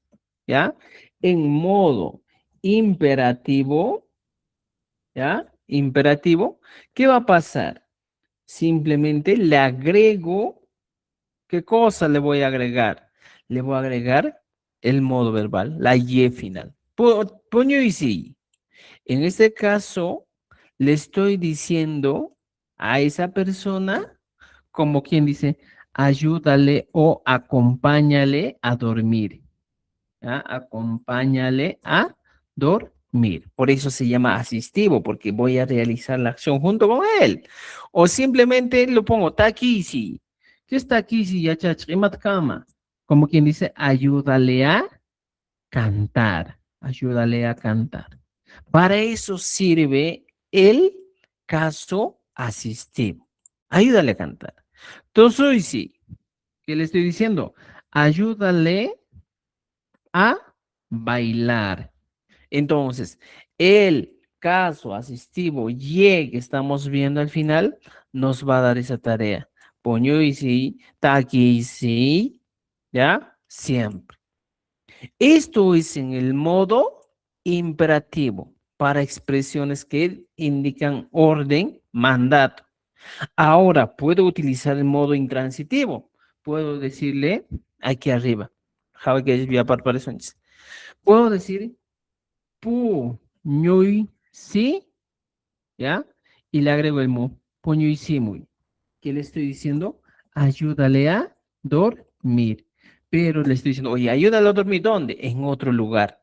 ¿ya? En modo imperativo, ¿ya? Imperativo, ¿qué va a pasar? Simplemente le agrego, ¿qué cosa le voy a agregar? Le voy a agregar el modo verbal, la Y final. Puño y sí. En este caso, le estoy diciendo a esa persona, como quien dice, ayúdale o acompáñale a dormir. ¿Ya? Acompáñale a dormir. Por eso se llama asistivo, porque voy a realizar la acción junto con él. O simplemente lo pongo, taquisi. ¿Qué es taquisi? Ya kama. Como quien dice, ayúdale a cantar. Ayúdale a cantar. Para eso sirve el caso asistivo. Ayúdale a cantar. Entonces, sí, ¿qué le estoy diciendo? Ayúdale a bailar. Entonces, el caso asistivo Y que estamos viendo al final nos va a dar esa tarea. Poño y sí, taqui y sí, ¿ya? Siempre. Esto es en el modo imperativo para expresiones que indican orden, mandato. Ahora, puedo utilizar el modo intransitivo. Puedo decirle aquí arriba. Puedo decir pu, ñuy, sí, ¿ya? Y le agrego el mu, puño y sí, muy. ¿Qué le estoy diciendo? Ayúdale a dormir. Pero le estoy diciendo, oye, ayúdale a dormir, ¿dónde? En otro lugar.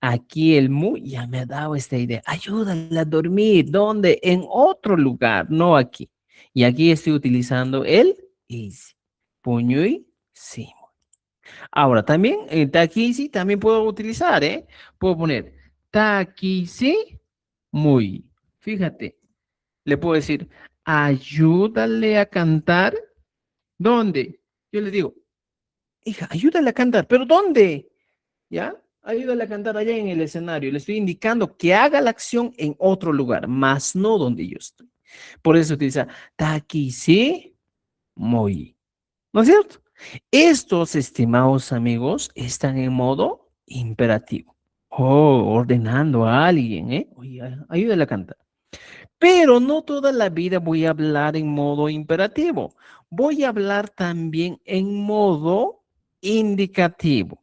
Aquí el mu ya me ha dado esta idea. Ayúdale a dormir, ¿dónde? En otro lugar, no aquí. Y aquí estoy utilizando el is. Puño y sí. Ahora, también taquisi también puedo utilizar, ¿eh? Puedo poner taquisi muy. Fíjate, le puedo decir, ayúdale a cantar. ¿Dónde? Yo le digo, hija, ayúdale a cantar, ¿pero dónde? ¿Ya? Ayúdale a cantar allá en el escenario. Le estoy indicando que haga la acción en otro lugar, más no donde yo estoy. Por eso utiliza taquisi muy. ¿No es cierto? Estos, estimados amigos, están en modo imperativo. Oh, ordenando a alguien, ¿eh? Oye, ayúdale a cantar. Pero no toda la vida voy a hablar en modo imperativo. Voy a hablar también en modo indicativo.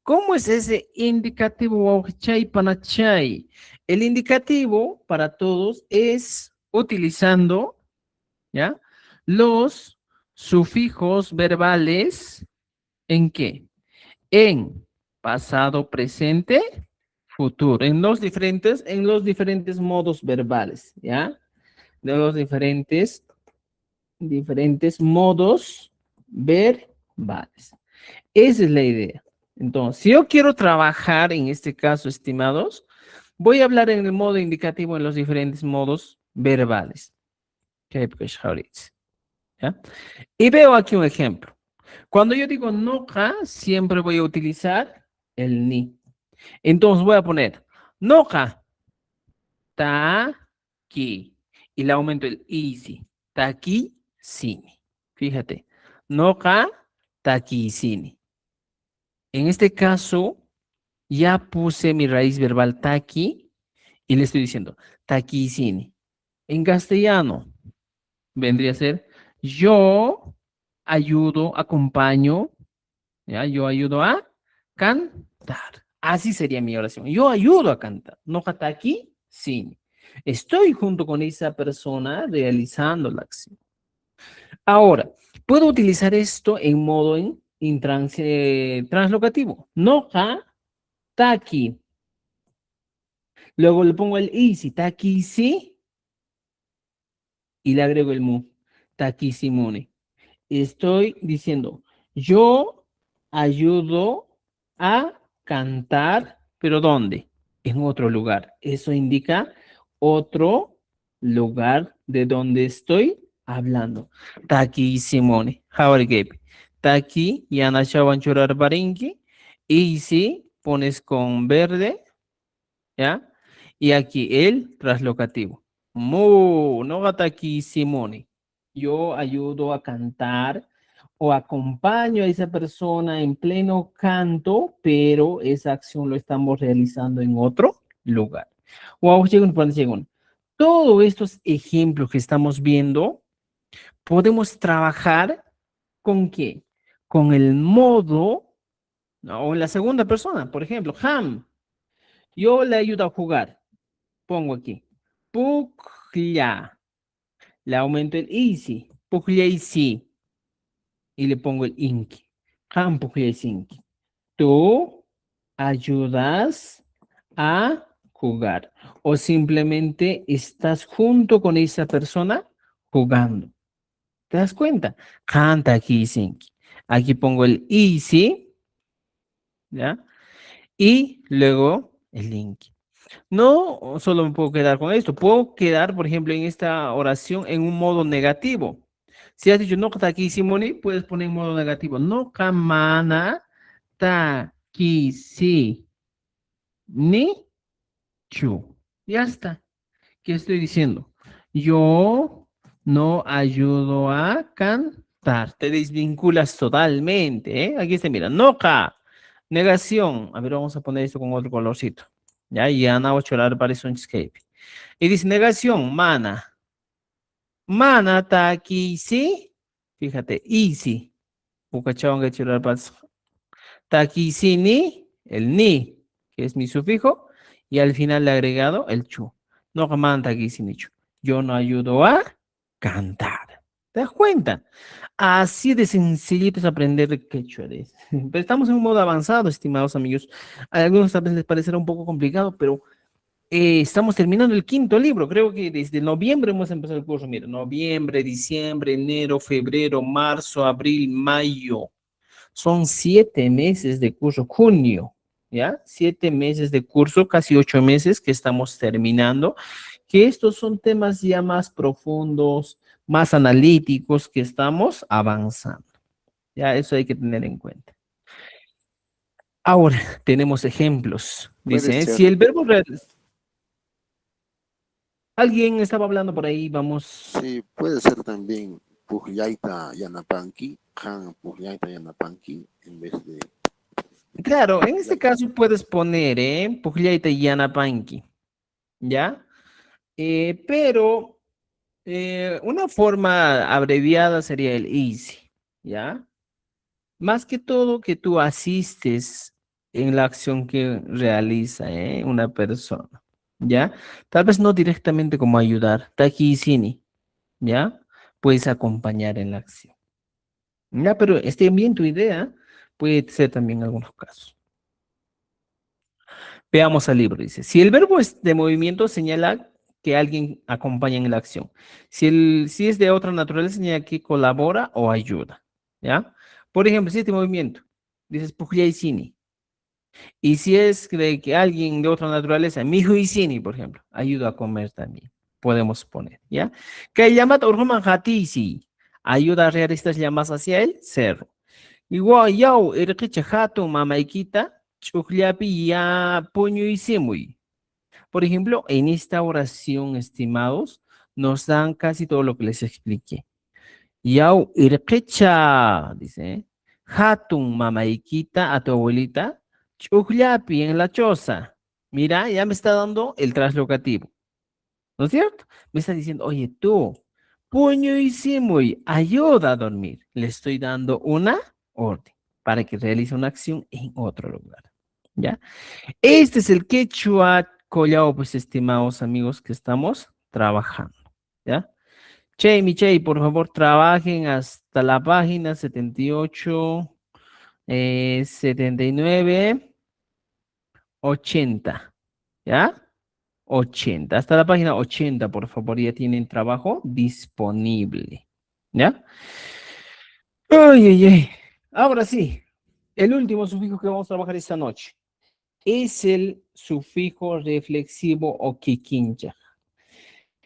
¿Cómo es ese indicativo? Chay panachay? El indicativo para todos es utilizando, ¿ya? Los sufijos verbales, ¿en qué? En pasado, presente, futuro, en los diferentes modos verbales, ¿ya? De los diferentes modos verbales. Esa es la idea. Entonces, si yo quiero trabajar en este caso, estimados, voy a hablar en el modo indicativo en los diferentes modos verbales. ¿Ya? Y veo aquí un ejemplo. Cuando yo digo noja, siempre voy a utilizar el ni. Entonces voy a poner noja, taki. Y le aumento el isi. Taki, sini. Fíjate. Noja, taki, sini. En este caso, ya puse mi raíz verbal taki y le estoy diciendo taki, sini. En castellano, vendría a ser yo ayudo, acompaño, ¿ya? Yo ayudo a cantar. Así sería mi oración. Yo ayudo a cantar. No aquí, sí. Estoy junto con esa persona realizando la acción. Ahora, puedo utilizar esto en modo translocativo. No aquí. Luego le pongo el isi, taki, sí, y le agrego el mu, taki, simone. Estoy diciendo, yo ayudo a cantar, pero ¿dónde? En otro lugar. Eso indica otro lugar de donde estoy hablando. Taki Simone, Hauergebe. Taki Yana Chavanchurar Barinki. Y si pones con verde, ¿ya? Y aquí el traslocativo. Mu, no aquí Simone. Yo ayudo a cantar o acompaño a esa persona en pleno canto, pero esa acción lo estamos realizando en otro lugar. Wow, todos estos ejemplos que estamos viendo, podemos trabajar con qué? Con el modo, ¿no? O en la segunda persona, por ejemplo, Ham, yo le ayudo a jugar. Pongo aquí. Puklia. Le aumento el easy. Puklia y sí. Y le pongo el inki. Han puklia y inki. Tú ayudas a jugar. O simplemente estás junto con esa persona jugando. ¿Te das cuenta? Canta aquí, Sinki. Aquí pongo el easy. ¿Ya? Y luego el link. No solo me puedo quedar con esto, puedo quedar, por ejemplo, en esta oración en un modo negativo. Si has dicho no aquí, Simone, puedes poner en modo negativo. No kamana ta ki si ni chu. Ya está. ¿Qué estoy diciendo? Yo no ayudo a cantar. Te desvinculas totalmente, ¿eh? Aquí está, mira, no ka. Negación. A ver, vamos a poner esto con otro colorcito. Ya, y Ana Ocholar parece un escape. Y dice negación, mana. Mana ta aquí, sí. Fíjate, easy. Pucachón que chular pas. Ta aquí, sí, ni. El ni, que es mi sufijo. Y al final le he agregado el chu. No manta aquí, sin ni chu. Yo no ayudo a cantar. ¿Te das cuenta? Así de sencillito es aprender quechua. Pero estamos en un modo avanzado, estimados amigos. A algunos tal vez les parecerá un poco complicado, pero estamos terminando el quinto libro. Creo que desde noviembre hemos empezado el curso. Mira, noviembre, diciembre, enero, febrero, marzo, abril, mayo. Son 7 meses de curso. Junio, ¿ya? 7 meses de curso, casi 8 meses que estamos terminando. Que estos son temas ya más profundos, más analíticos, que estamos avanzando. Ya, eso hay que tener en cuenta. Ahora tenemos ejemplos. Puede Dice, ser, si el verbo alguien estaba hablando por ahí, vamos. sí, puede ser también Pugyaita Yanapanki, Han Pugyaita Yanapanki, en vez de Claro, en este Pugyaita. caso puedes poner, Pugliaita y Yanapanki, ¿ya? Pero una forma abreviada sería el easy, ¿ya? Más que todo que tú asistes en la acción que realiza, una persona, ¿ya? Tal vez no directamente como ayudar, taki sini, ¿ya? Puedes acompañar en la acción. Ya, pero esté bien tu idea, puede ser también en algunos casos. Veamos al libro, dice. Si el verbo es de movimiento, señala que alguien acompaña en la acción. Si es de otra naturaleza, señala que colabora o ayuda. ¿Ya? Por ejemplo, si es de movimiento, dices Pugliaisini. Y si es de que alguien de otra naturaleza, Mijuisini, por ejemplo, ayuda a comer también. Podemos poner, ¿ya? Que llama Urhuman Hatisi, ayuda a rear estas llamas hacia el cerro. Igual, yau, irqicha hatun mamaykita, chukllapi ya puño y simuy. Por ejemplo, en esta oración, estimados, nos dan casi todo lo que les expliqué. Yau, irqicha, dice, hatun mamaykita a tu abuelita, chukllapi en la choza. Mira, ya me está dando el traslocativo. ¿No es cierto? Me está diciendo, oye, tú, puño y simuy, ayuda a dormir. Le estoy dando una orden para que realice una acción en otro lugar. ¿Ya? Este es el quechua collao, pues, estimados amigos, que estamos trabajando. ¿Ya? Che, mi Che, por favor, trabajen hasta la página 78, 79, 80. ¿Ya? 80. Hasta la página 80, por favor, ya tienen trabajo disponible. ¿Ya? Ay, ay, ay. Ahora sí, el último sufijo que vamos a trabajar esta noche es el sufijo reflexivo o quincha.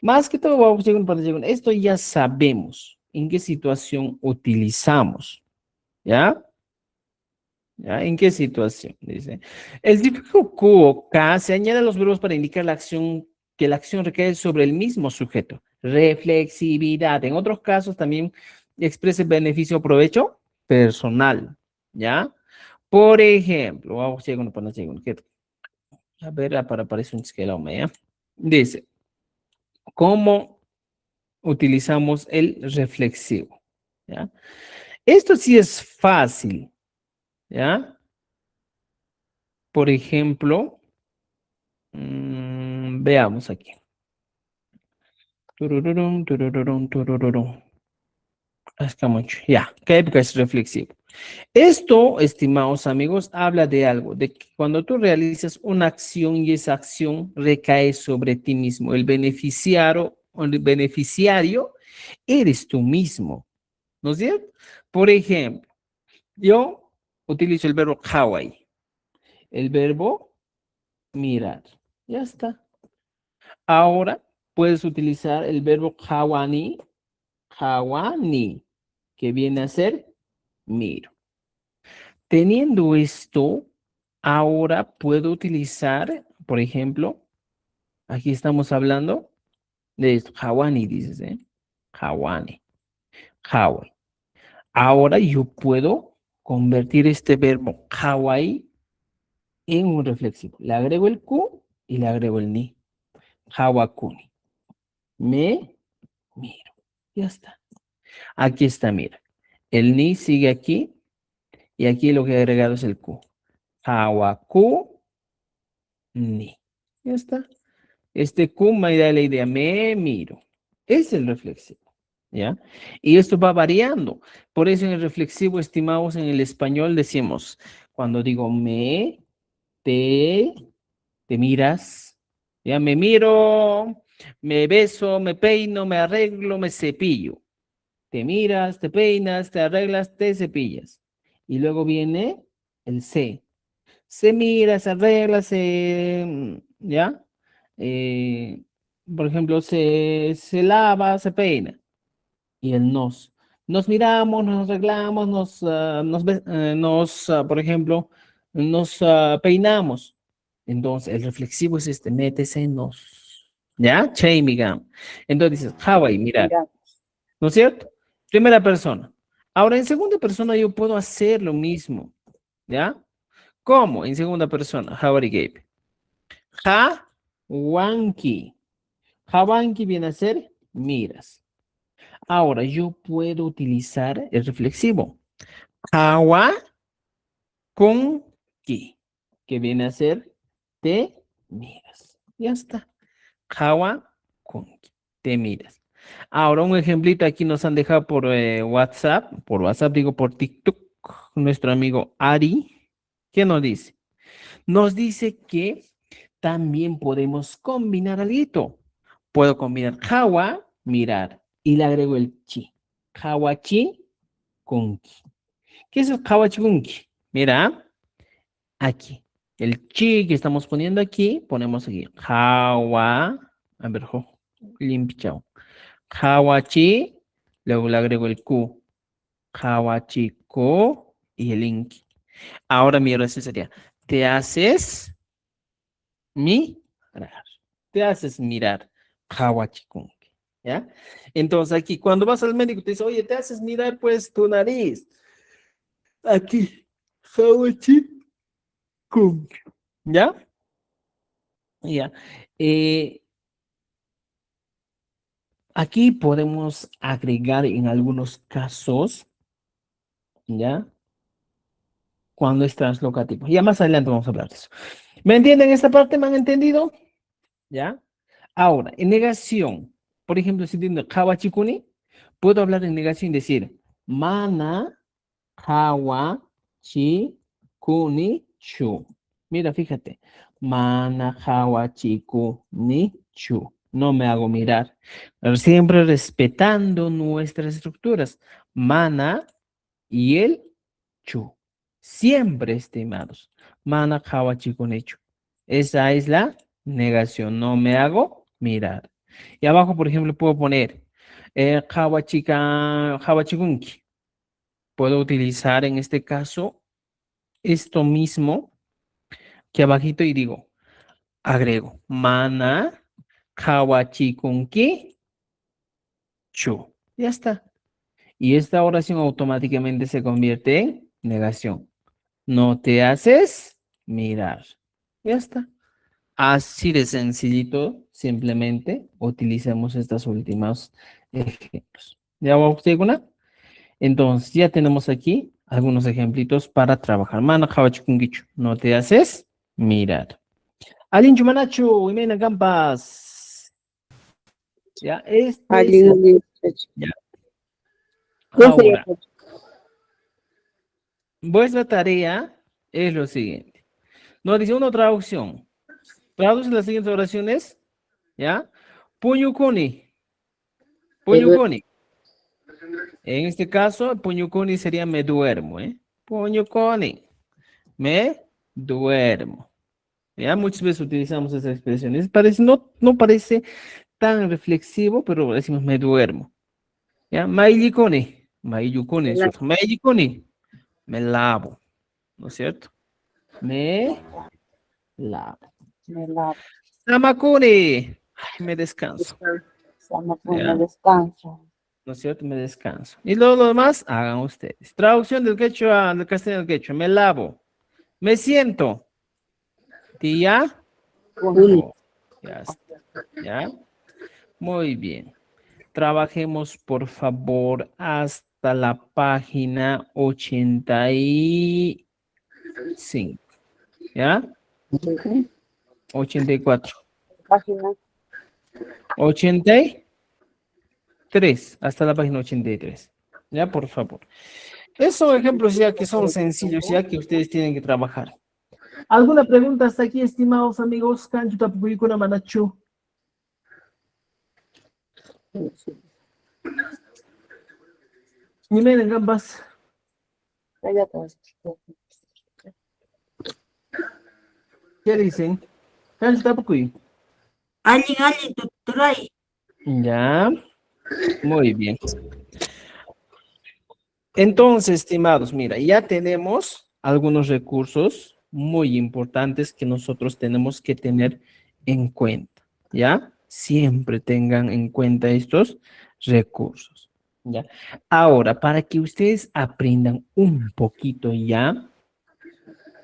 Más que todo, vamos a llegar para llegar. Esto ya sabemos en qué situación utilizamos. ¿Ya? ¿Ya? ¿En qué situación? Dice. El sufijo ku o ka se añade a los verbos para indicar la acción, que la acción recae sobre el mismo sujeto. Reflexividad. En otros casos también expresa el beneficio o provecho personal. ¿Ya? Por ejemplo, vamos a llegar para llegar. A ver, para aparecer un esquema, ¿ya? Dice, ¿cómo utilizamos el reflexivo? ¿Ya? Esto sí es fácil. ¿Ya? Por ejemplo, veamos aquí. Turururum, turururum, turururum. Hasta mucho. Ya, ¿qué época es reflexivo? Esto, estimados amigos, habla de algo, de que cuando tú realizas una acción y esa acción recae sobre ti mismo, el beneficiario eres tú mismo, ¿no es cierto? Por ejemplo, yo utilizo el verbo Hawaii, el verbo mirar, ya está. Ahora puedes utilizar el verbo hawani, hawani, que viene a ser miro. Teniendo esto, ahora puedo utilizar, por ejemplo, aquí estamos hablando de esto, hawani, dices, ¿eh? Hawani, Hawaii. Ahora yo puedo convertir este verbo Hawaii en un reflexivo. Le agrego el Q y le agrego el ni. Hawakuni. Me miro. Ya está. Aquí está, mira. El ni sigue aquí y aquí lo que he agregado es el Q. Hawaku ni. Ya está. Este Q me da la idea. Me miro. Es el reflexivo. ¿Ya? Y esto va variando. Por eso en el reflexivo, estimados, en el español decimos, cuando digo te miras, ya me miro, me beso, me peino, me arreglo, me cepillo. Te miras, te peinas, te arreglas, te cepillas. Y luego viene el se. Se mira, se arregla, ¿ya? Eh, por ejemplo, se lava, se peina. Y el nos. Nos miramos, nos arreglamos, por ejemplo, nos peinamos. Entonces, el reflexivo es este, métese nos. ¿Ya? Chaimigam. Entonces dices, Hawaii, mira, Mira, ¿no es cierto? Primera persona. Ahora, en segunda persona yo puedo hacer lo mismo. ¿Ya? ¿Cómo? En segunda persona. Hawaii Gabe. Ha, wanki. Hawanki viene a ser miras. Ahora, yo puedo utilizar el reflexivo. Hawa con ki, que viene a ser te miras. Ya está. Hawa con ki, te miras. Ahora, un ejemplito aquí nos han dejado por WhatsApp, digo por TikTok, nuestro amigo Ari. ¿Qué nos dice? Nos dice que también podemos combinar algo. Puedo combinar Hawa, mirar, y le agrego el chi. Hawachi con ki. ¿Qué es el Hawachi con ki? Mira, aquí. El chi que estamos poniendo aquí, ponemos aquí. Hawa, a ver, limpio. Hawachi, luego le agrego el ku. Hawachi ko y el inki. Ahora mi oración sería, te haces mirar. Te haces mirar. Hawachikunki. ¿Ya? Entonces aquí, cuando vas al médico, te dice, oye, te haces mirar pues tu nariz. Aquí, Hawachikunki. ¿Ya? Ya. Eh, Aquí podemos agregar en algunos casos, ¿ya? Cuando es translocativo. Ya más adelante vamos a hablar de eso. ¿Me entienden esta parte? ¿Me han entendido? ¿Ya? Ahora, en negación, por ejemplo, si entiendo Hawachikuni, puedo hablar en negación y decir Mana Hawachikuni Chu. Mira, fíjate. Mana Hawachikuni Chu. No me hago mirar. Siempre respetando nuestras estructuras. Mana y el Chu. Siempre, estimados. Mana Hawachikuni Chu. Esa es la negación. No me hago mirar. Y abajo, por ejemplo, puedo poner Hawachikunki. Puedo utilizar en este caso esto mismo que abajito y digo, agrego mana Hawachikunki chu. Ya está. Y esta oración automáticamente se convierte en negación. No te haces mirar. Ya está. Así de sencillito, simplemente utilicemos estos últimos ejemplos. ¿Ya va usted una? Entonces, ya tenemos aquí algunos ejemplitos para trabajar. Mana Hawachikungichu. No te haces mirar. Alin Chumanachu, Imena Gampas. Ya, este es Alin, el. alin, chachi. Ya. ¿Qué sería, Ahora, Chachi? vuestra tarea es lo siguiente. Nos dice una traducción. Traduce las siguientes oraciones. ¿Ya? Puñucuni. Puñucuni. En este caso, puñucuni sería me duermo, ¿eh? Puñucuni. Me duermo. Ya muchas veces utilizamos esa expresión. No parece tan reflexivo, pero decimos me duermo. Ya, maillicone. Maillucone, La- maillicone. Me lavo, ¿no es cierto? Me lavo. Me la Samacune. Ay, me descanso. descansa, me ¿Ya? descansa. ¿No es cierto? Me descanso. Y luego lo demás, hagan ustedes. Traducción del quechua, del castellano al quechua. Me lavo. Me siento. Tía. Uni. Oh, ya está. ¿Ya? Muy bien. Trabajemos, por favor, hasta la página 85. ¿Ya? 84. Página. 83. Hasta la página 83. ¿Ya? Por favor. Esos son ejemplos ya que son sencillos, ya que ustedes tienen que trabajar. ¿Alguna pregunta hasta aquí, estimados amigos? Kanchu Tapukuyukuna Manachu. Ni me den gambas. ¿Qué dicen? Kanchu Tapukuy. Alguien, tuturay. Ya. Muy bien. Entonces, estimados, mira, ya tenemos algunos recursos muy importantes que nosotros tenemos que tener en cuenta, ¿ya? Siempre tengan en cuenta estos recursos, ¿ya? Ahora, para que ustedes aprendan un poquito ya,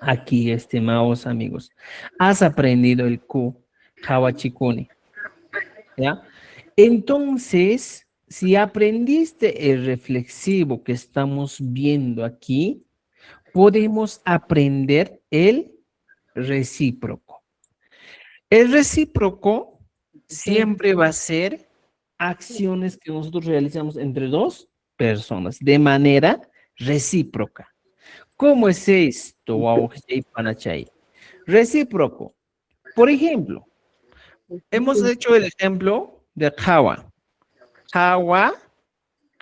aquí, estimados amigos, has aprendido el Q, Hawachikuni, ¿ya? Entonces, si aprendiste el reflexivo que estamos viendo aquí, podemos aprender el recíproco. El recíproco siempre va a ser acciones que nosotros realizamos entre dos personas de manera recíproca. ¿Cómo es esto? Recíproco. Por ejemplo, hemos hecho el ejemplo de Hawa.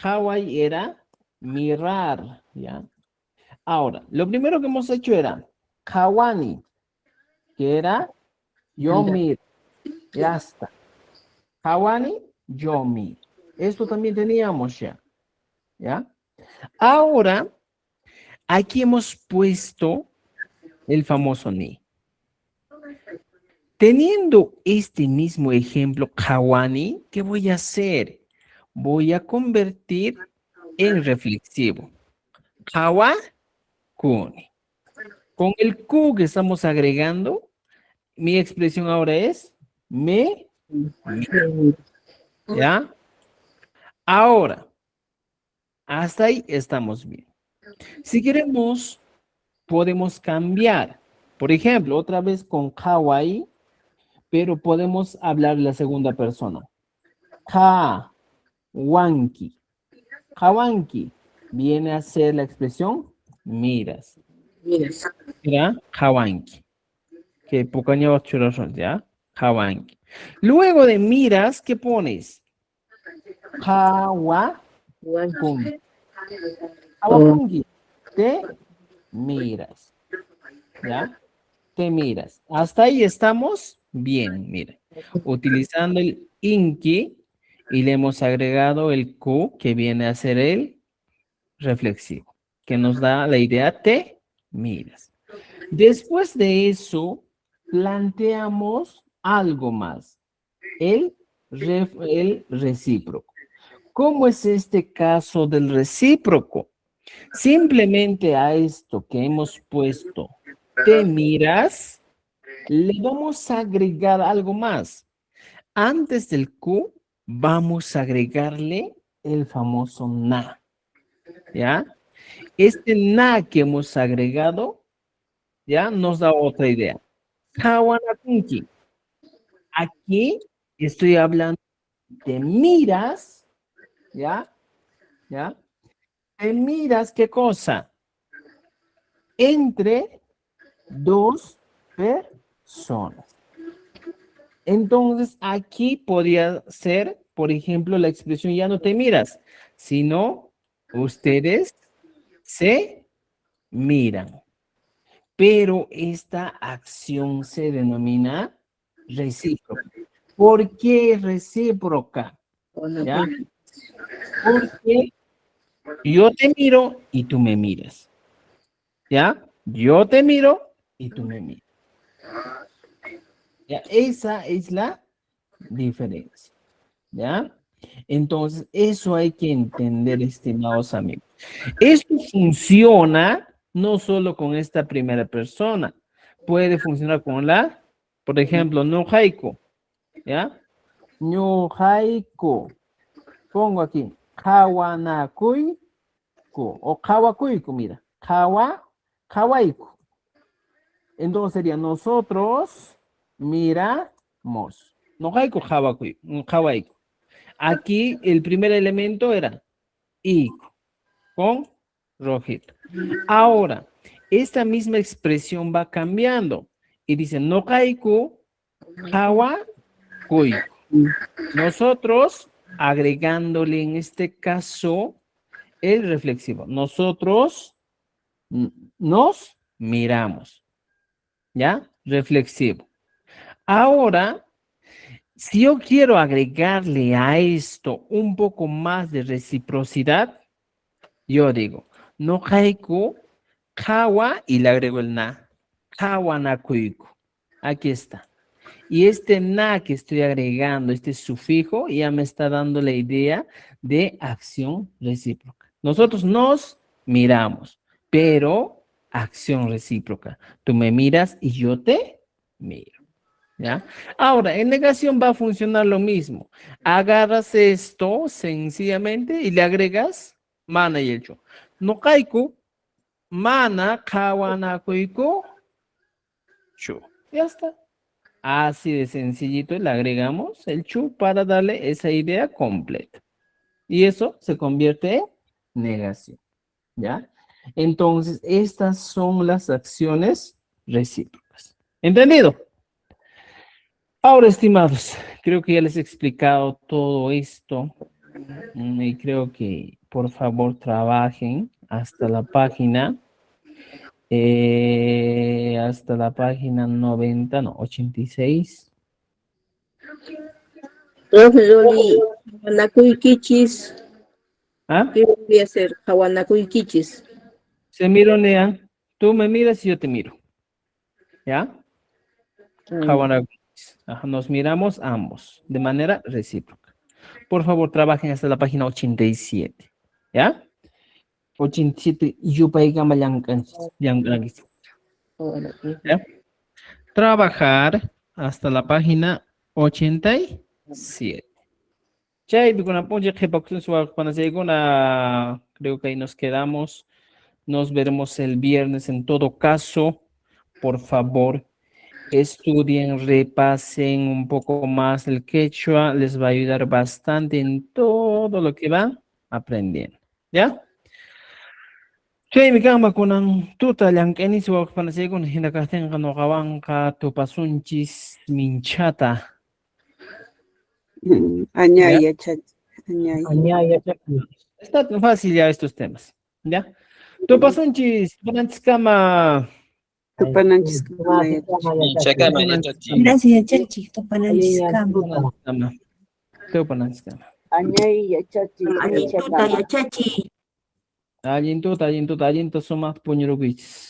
Hawaii era mirar, ¿ya? Ahora, lo primero que hemos hecho era Hawani, que era yo miro, ya está. Hawani, yo miro. Esto también teníamos ya, ¿ya? Ahora, aquí hemos puesto el famoso ni. Teniendo este mismo ejemplo, kawani, ¿qué voy a hacer? Voy a convertir en reflexivo. Kawa, kuni. Con el ku que estamos agregando, mi expresión ahora es me, ¿ya? Ahora, hasta ahí estamos bien. Si queremos, podemos cambiar. Por ejemplo, otra vez con kawaii, pero podemos hablar la segunda persona. Kawanki. Kawanki viene a ser la expresión miras. ¿Ya? Kawanki. Que pocaño churros, ¿ya? Kawanki. Luego de miras, ¿qué pones? Kawakunki. Kawakunki. Te miras. ¿Ya? Te miras. Hasta ahí estamos bien, mira. Utilizando el inki y le hemos agregado el ku que viene a ser el reflexivo, que nos da la idea te miras. Después de eso, planteamos algo más, el recíproco. ¿Cómo es este caso del recíproco? Simplemente a esto que hemos puesto, te miras, le vamos a agregar algo más. Antes del Q, vamos a agregarle el famoso na. ¿Ya? Este na que hemos agregado, ¿ya? Nos da otra idea. Kawanakunki. Aquí estoy hablando de miras, ¿ya? ¿Ya? Te miras, ¿qué cosa? Entre dos personas. Entonces, aquí podría ser, por ejemplo, la expresión ya no te miras, sino ustedes se miran. Pero esta acción se denomina recíproca. ¿Por qué recíproca? ¿Ya? Porque yo te miro y tú me miras. ¿Ya? Yo te miro y tú me miras. ¿Ya? Esa es la diferencia. ¿Ya? Entonces, eso hay que entender, estimados amigos. Esto funciona no solo con esta primera persona, puede funcionar con la, por ejemplo, no haiku, ¿ya? No haiku. Pongo aquí, kawanakuiku o kawakuiku, mira, kawaiku. Entonces sería nosotros miramos. No haiku, kawaiku. Aquí el primer elemento era iku, con rojito. Ahora, esta misma expresión va cambiando y dice no kaiku, hawa, kuiku. Nosotros agregándole en este caso el reflexivo. Nosotros nos miramos. ¿Ya? Reflexivo. Ahora, si yo quiero agregarle a esto un poco más de reciprocidad, yo digo, no haiku, kawa, y le agrego el na. Kawanakuiku. Aquí está. Y este na que estoy agregando, este sufijo, ya me está dando la idea de acción recíproca. Nosotros nos miramos, pero acción recíproca. Tú me miras y yo te miro. ¿Ya? Ahora, en negación va a funcionar lo mismo. Agarras esto sencillamente y le agregas mana y el chu. No kaiku, mana kawanakuiku, chu. Ya está. Así de sencillito le agregamos el chu para darle esa idea completa. Y eso se convierte en negación. ¿Ya? Entonces, estas son las acciones recíprocas. ¿Entendido? Ahora, estimados, creo que ya les he explicado todo esto y creo que por favor trabajen hasta la página 86. Profe Loli, Hawanakuy Kichis, ¿Ah? ¿qué voy a hacer? Hawanakuy Kichis. Se mironean, tú me miras y yo te miro. ¿Ya? Jawana, nos miramos ambos de manera recíproca. Por favor, trabajen hasta la página 87. ¿Ya? 87 yupaigama llank'anchis. ¿Ya? Trabajar hasta la página 87. Chay, creo que ahí nos quedamos. Nos veremos el viernes. En todo caso, por favor, estudien, repasen un poco más el quechua. Les va a ayudar bastante en todo lo que van aprendiendo. ¿Ya? Chay, mi cama con tuta llank'anis waqpanasaygun hinakastenqa noqawanqa tupasunchis minchata. Añay, yachachi. Añay. Añaya chachi. Está tan fácil ya estos temas. ¿Ya? Tupasunchis, pananchiskama. Tupananchiskama, Chacama, yachachi. Gracias, chachi. Tupananchiskama. Pananchiskama. Tupananchiskama. Añay, yachachi. Allintuta, yachachi. Allintuta sumaq puñurukuchis.